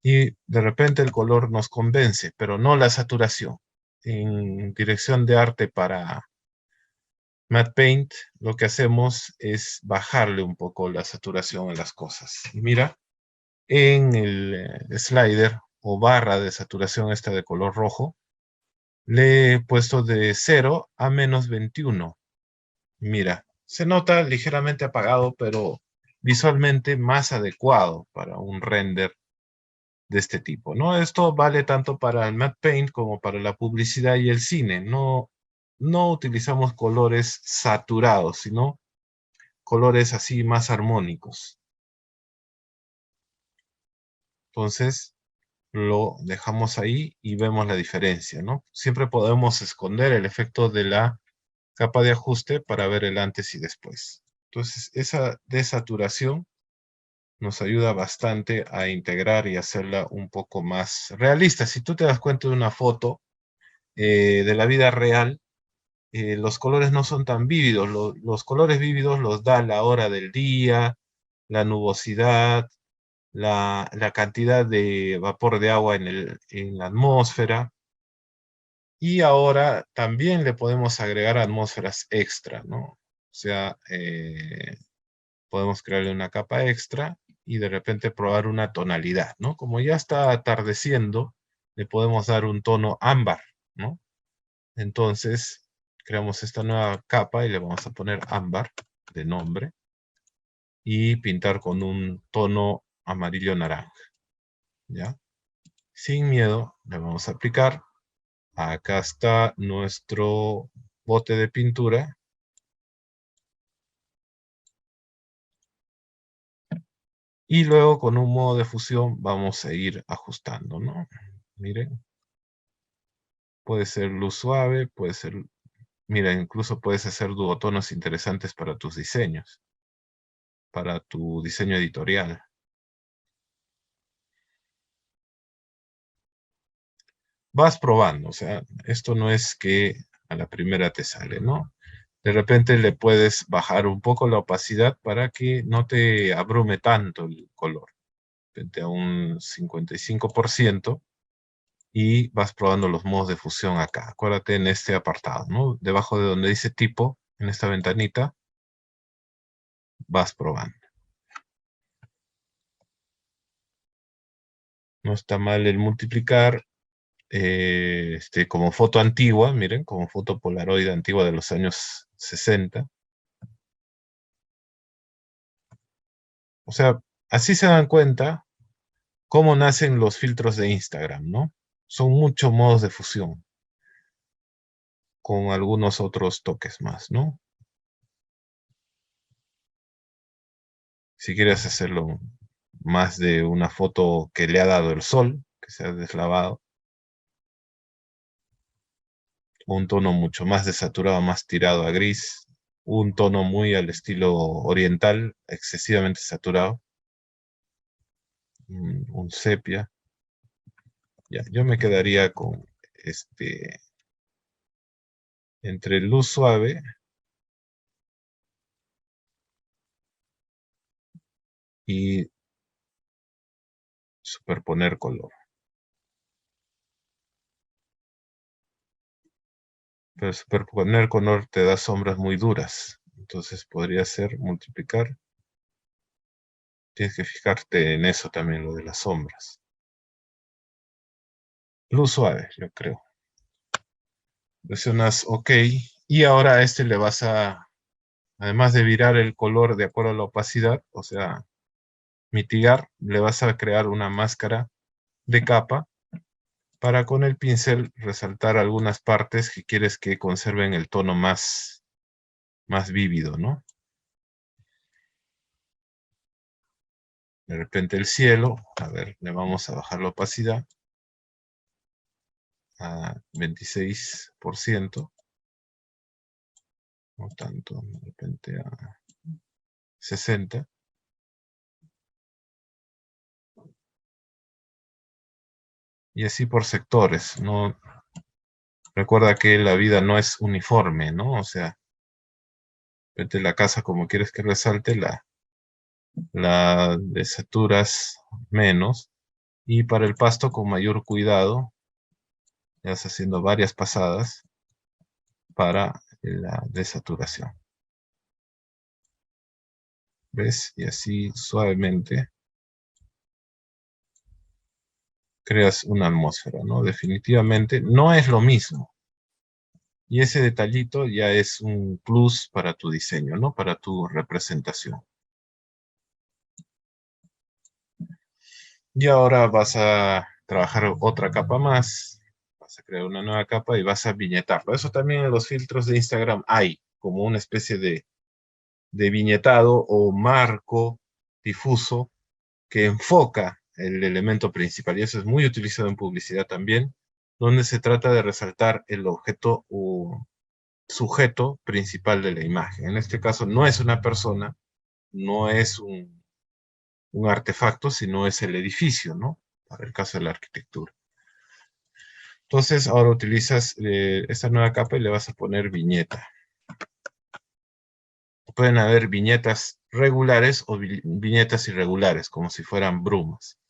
Y de repente el color nos convence, pero no la saturación. En dirección de arte para Matte Paint, lo que hacemos es bajarle un poco la saturación a las cosas. Y mira, en el slider o barra de saturación esta de color rojo, le he puesto de 0 a -21. Mira, se nota ligeramente apagado, pero visualmente más adecuado para un render de este tipo, ¿no? Esto vale tanto para el Matte Paint como para la publicidad y el cine. No utilizamos colores saturados, sino colores así más armónicos. Entonces, lo dejamos ahí y vemos la diferencia, ¿no? Siempre podemos esconder el efecto de la capa de ajuste para ver el antes y después. Entonces, esa desaturación nos ayuda bastante a integrar y hacerla un poco más realista. Si tú te das cuenta de una foto de la vida real, los colores no son tan vívidos. Los colores vívidos los da la hora del día, la nubosidad, la cantidad de vapor de agua en la atmósfera. Y ahora también le podemos agregar atmósferas extra, ¿no? O sea, podemos crearle una capa extra y de repente probar una tonalidad, ¿no? Como ya está atardeciendo, le podemos dar un tono ámbar, ¿no? Entonces, creamos esta nueva capa y le vamos a poner ámbar de nombre y pintar con un tono amarillo naranja, ¿ya? Sin miedo, le vamos a aplicar. Acá está nuestro bote de pintura. Y luego con un modo de fusión vamos a ir ajustando, ¿no? Miren, puede ser luz suave, puede ser... Mira, incluso puedes hacer duotonos interesantes para tus diseños, para tu diseño editorial. Vas probando, o sea, esto no es que a la primera te sale, ¿no? De repente le puedes bajar un poco la opacidad para que no te abrume tanto el color. Vente a un 55% y vas probando los modos de fusión acá. Acuérdate en este apartado, ¿no? Debajo de donde dice tipo, En esta ventanita vas probando. No está mal el multiplicar. Como foto antigua, miren, como foto Polaroid antigua de los años 60. O sea, así se dan cuenta cómo nacen los filtros de Instagram, ¿no? Son muchos modos de fusión, con algunos otros toques más, ¿no? Si quieres hacerlo más de una foto que le ha dado el sol, que se ha deslavado, un tono mucho más desaturado, más tirado a gris, un tono muy al estilo oriental, excesivamente saturado, un sepia. Ya, yo me quedaría con entre luz suave y superponer color. Pero superponer color te da sombras muy duras. Entonces podría ser multiplicar. Tienes que fijarte en eso también, lo de las sombras. Luz suave, yo creo. Presionas OK. Y ahora a este le vas a, además de virar el color de acuerdo a la opacidad, o sea, mitigar, le vas a crear una máscara de capa para con el pincel resaltar algunas partes que quieres que conserven el tono más vívido, ¿no? De repente el cielo, a ver, le vamos a bajar la opacidad a 26%, no tanto, de repente a 60%. Y así por sectores, ¿no? Recuerda que la vida no es uniforme, ¿no? O sea, de repente la casa como quieres que resalte, la desaturas menos. Y para el pasto con mayor cuidado, ya vas haciendo varias pasadas para la desaturación. ¿Ves? Y así suavemente creas una atmósfera, ¿no? Definitivamente no es lo mismo. Y ese detallito ya es un plus para tu diseño, ¿no? Para tu representación. Y ahora vas a trabajar otra capa más. Vas a crear una nueva capa y vas a viñetarlo. Eso también en los filtros de Instagram hay, como una especie de viñetado o marco difuso que enfoca el elemento principal. Y eso es muy utilizado en publicidad también, donde se trata de resaltar el objeto o sujeto principal de la imagen. En este caso no es una persona, no es un artefacto, sino es el edificio, ¿no? Para el caso de la arquitectura. Entonces ahora utilizas esta nueva capa y le vas a poner viñeta. Pueden haber viñetas regulares o viñetas irregulares, como si fueran brumas,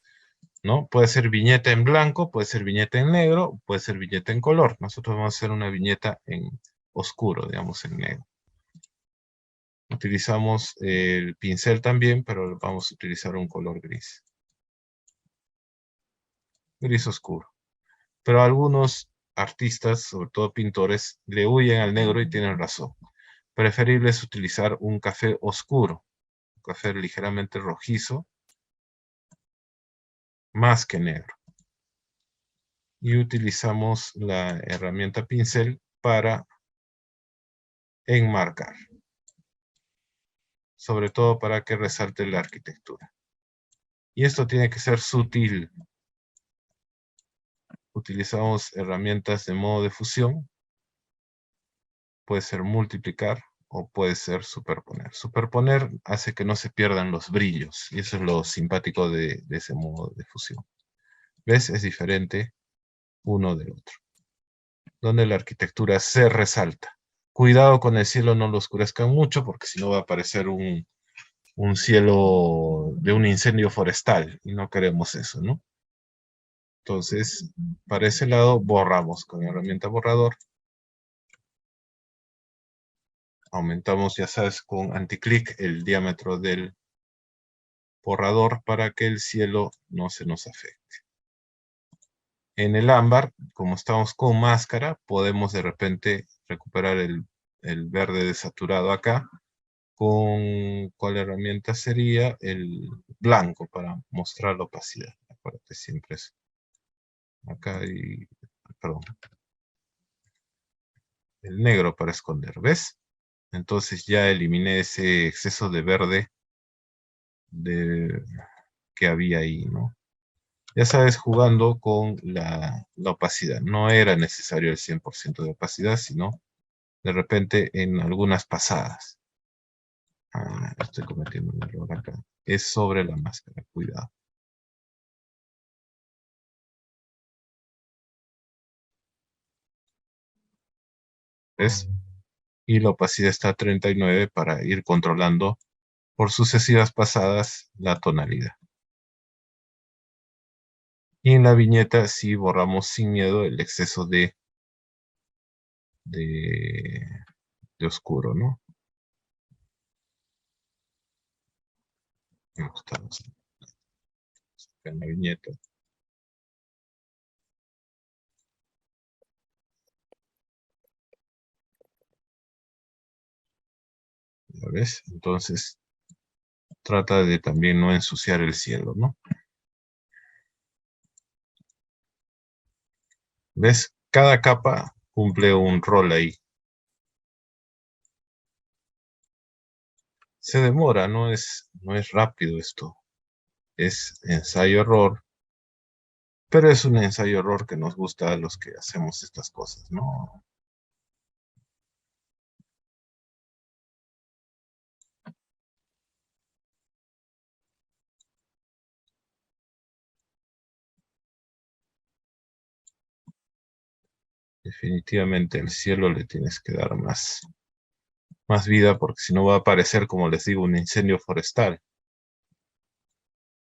¿no? Puede ser viñeta en blanco, puede ser viñeta en negro, puede ser viñeta en color. Nosotros vamos a hacer una viñeta en oscuro, digamos en negro. Utilizamos el pincel también, pero vamos a utilizar un color gris. Gris oscuro. Pero algunos artistas, sobre todo pintores, le huyen al negro y tienen razón. Preferible es utilizar un café oscuro, un café ligeramente rojizo, más que negro. Y utilizamos la herramienta pincel para enmarcar, sobre todo para que resalte la arquitectura. Y esto tiene que ser sutil. Utilizamos herramientas de modo de fusión, puede ser multiplicar o puede ser superponer. Superponer hace que no se pierdan los brillos, y eso es lo simpático de ese modo de fusión. ¿Ves? Es diferente uno del otro, donde la arquitectura se resalta. Cuidado con el cielo, no lo oscurezcan mucho, porque si no va a aparecer un cielo de un incendio forestal, y no queremos eso, ¿no? Entonces, para ese lado borramos con la herramienta borrador. Aumentamos, ya sabes, con anticlic el diámetro del borrador para que el cielo no se nos afecte. En el ámbar, como estamos con máscara, podemos de repente recuperar el verde desaturado acá. ¿Con cuál herramienta sería? El blanco para mostrar la opacidad. Acuérdate, siempre es acá y, perdón, el negro para esconder, ¿ves? Entonces ya eliminé ese exceso de verde que había ahí, ¿no? Ya sabes, jugando con la opacidad. No era necesario el 100% de opacidad, sino de repente en algunas pasadas. Estoy cometiendo un error acá. Es sobre la máscara, cuidado. ¿Ves? Y la opacidad está a 39 para ir controlando por sucesivas pasadas la tonalidad. Y en la viñeta sí borramos sin miedo el exceso de, de oscuro, ¿no? Estamos en la viñeta. ¿Ya ves? Entonces trata de también no ensuciar el cielo, ¿no? ¿Ves? Cada capa cumple un rol ahí. Se demora, no es rápido esto. Es ensayo-error, pero es un ensayo-error que nos gusta a los que hacemos estas cosas, ¿no? Definitivamente el cielo le tienes que dar más vida, porque si no va a aparecer, como les digo, un incendio forestal.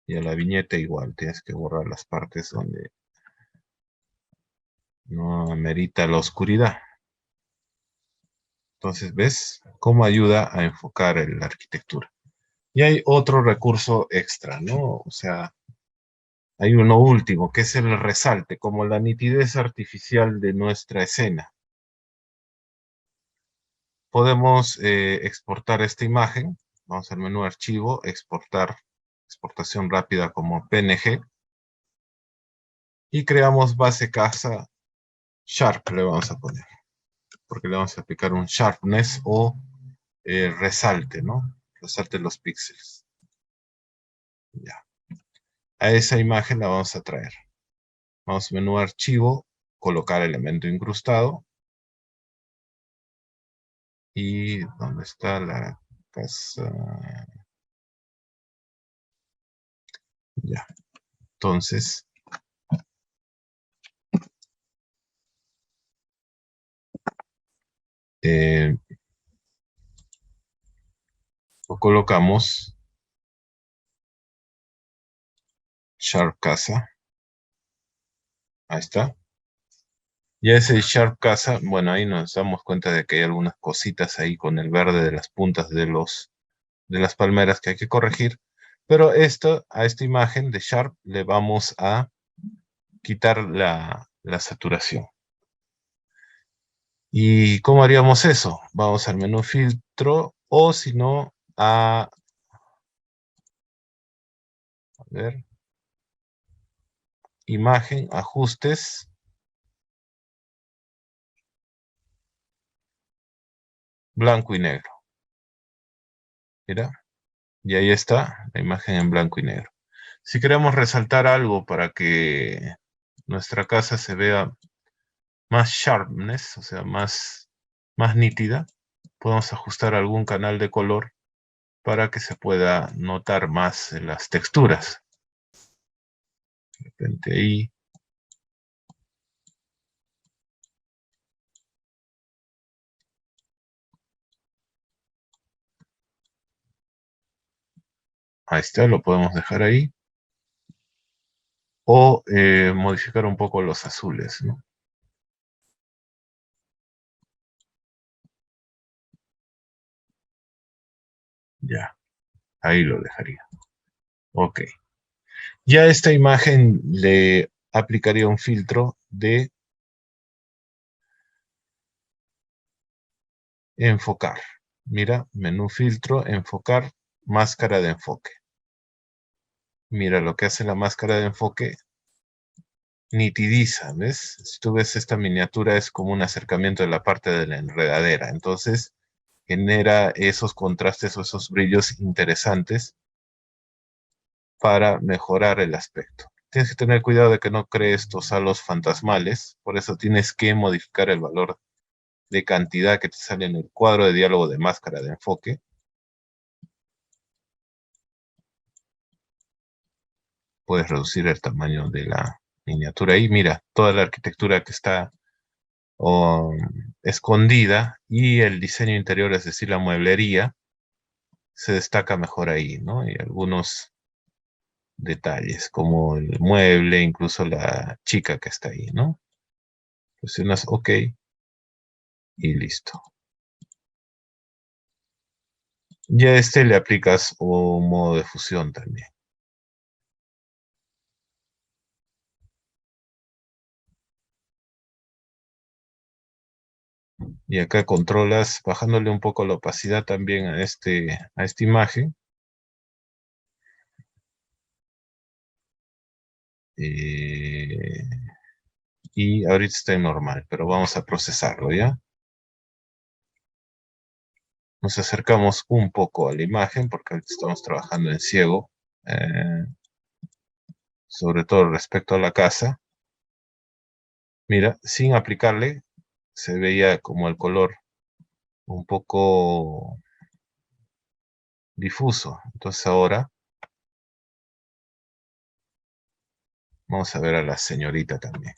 Y a la viñeta igual, tienes que borrar las partes donde no amerita la oscuridad. Entonces, ¿ves cómo ayuda a enfocar la arquitectura? Y hay otro recurso extra, ¿no? O sea, hay uno último, que es el resalte, como la nitidez artificial de nuestra escena. Podemos exportar esta imagen. Vamos al menú Archivo, Exportar, exportación rápida como PNG. Y creamos base casa Sharp, le vamos a poner. Porque le vamos a aplicar un Sharpness o resalte, ¿no? Resalte los píxeles. Ya. A esa imagen la vamos a traer. Vamos a menú Archivo, colocar elemento incrustado. ¿Y dónde está la casa? Ya. Entonces, eh, lo colocamos Sharp Casa. Ahí está. Y ese Sharp Casa, bueno, ahí nos damos cuenta de que hay algunas cositas ahí con el verde de las puntas de las palmeras que hay que corregir. Pero a esta imagen de Sharp le vamos a quitar la saturación. ¿Y cómo haríamos eso? Vamos al menú filtro o si no a ver, imagen, ajustes, blanco y negro. Mira, y ahí está la imagen en blanco y negro. Si queremos resaltar algo para que nuestra casa se vea más sharpness, o sea, más nítida, podemos ajustar algún canal de color para que se pueda notar más las texturas. De repente ahí está, lo podemos dejar ahí. O modificar un poco los azules, ¿no? Ya, ahí lo dejaría. Ok. Ya a esta imagen le aplicaría un filtro de enfocar. Mira, menú filtro, enfocar, máscara de enfoque. Mira lo que hace la máscara de enfoque, nitidiza, ¿ves? Si tú ves esta miniatura es como un acercamiento de la parte de la enredadera. Entonces genera esos contrastes o esos brillos interesantes para mejorar el aspecto. Tienes que tener cuidado de que no crees estos halos fantasmales, por eso tienes que modificar el valor de cantidad que te sale en el cuadro de diálogo de máscara de enfoque. Puedes reducir el tamaño de la miniatura ahí. Mira, toda la arquitectura que está escondida y el diseño interior, es decir, la mueblería, se destaca mejor ahí, ¿no? Y algunos detalles, como el mueble, incluso la chica que está ahí, ¿no? Presionas OK y listo. Ya a este le aplicas un modo de fusión también. Y acá controlas bajándole un poco la opacidad también a esta imagen. Y ahorita está en normal, pero vamos a procesarlo, ¿ya? Nos acercamos un poco a la imagen porque ahorita estamos trabajando en ciego, sobre todo respecto a la casa. Mira, sin aplicarle, se veía como el color un poco difuso. Entonces ahora vamos a ver a la señorita también.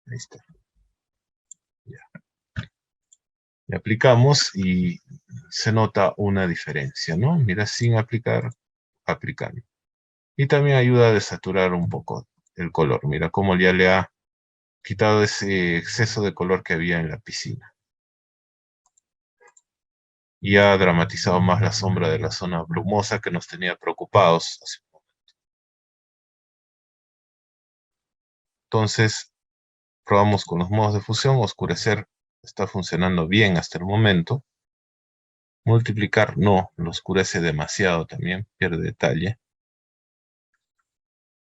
Ahí está. Ya. Le aplicamos y se nota una diferencia, ¿no? Mira, sin aplicar, aplicando. Y también ayuda a desaturar un poco el color. Mira cómo ya le ha quitado ese exceso de color que había en la piscina. Y ha dramatizado más la sombra de la zona brumosa que nos tenía preocupados hace un momento. Entonces, probamos con los modos de fusión. Oscurecer está funcionando bien hasta el momento. Multiplicar no, lo oscurece demasiado también, pierde detalle.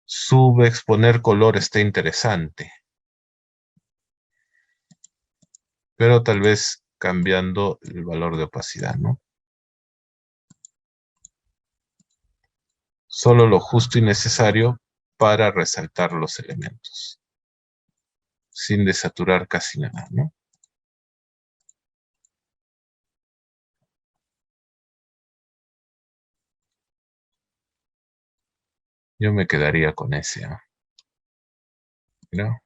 Subexponer color está interesante, pero tal vez cambiando el valor de opacidad, ¿no? Solo lo justo y necesario para resaltar los elementos, sin desaturar casi nada, ¿no? Yo me quedaría con ese, ¿no? Mira,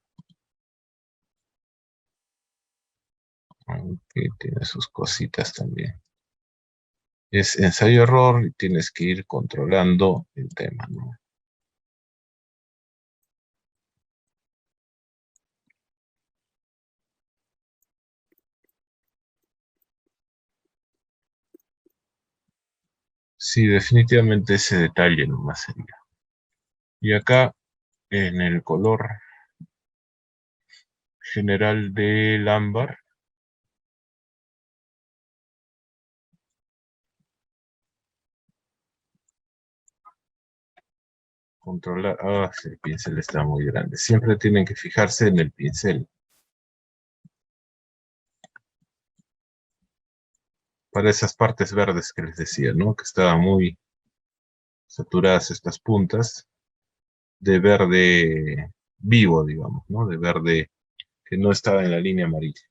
aunque tiene sus cositas también. Es ensayo-error y tienes que ir controlando el tema, ¿no? Sí, definitivamente ese detalle nomás sería. Y acá, en el color general del ámbar, controlar. Ah, sí, el pincel está muy grande. Siempre tienen que fijarse en el pincel. Para esas partes verdes que les decía, ¿no? Que estaban muy saturadas estas puntas de verde vivo, digamos, ¿no? De verde que no estaba en la línea amarilla.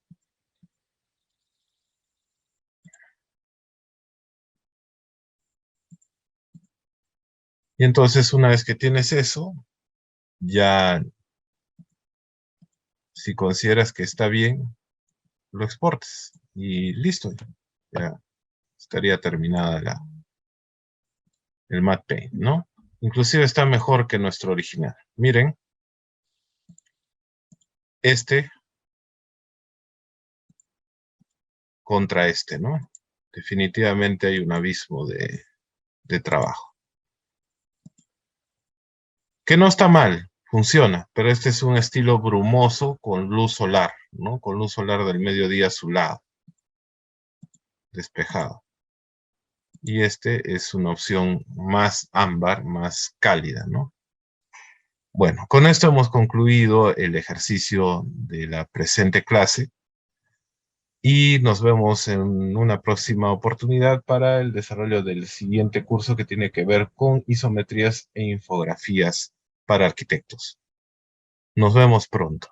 Y entonces, una vez que tienes eso, ya si consideras que está bien, lo exportas y listo. Ya estaría terminada el matte paint, ¿no? Inclusive está mejor que nuestro original. Miren, este contra este, ¿no? definitivamente hay un abismo de trabajo. Que no está mal, funciona, pero este es un estilo brumoso con luz solar, ¿no? Con luz solar del mediodía azulado, despejado. Y este es una opción más ámbar, más cálida, ¿no? Bueno, con esto hemos concluido el ejercicio de la presente clase y nos vemos en una próxima oportunidad para el desarrollo del siguiente curso que tiene que ver con isometrías e infografías para arquitectos. Nos vemos pronto.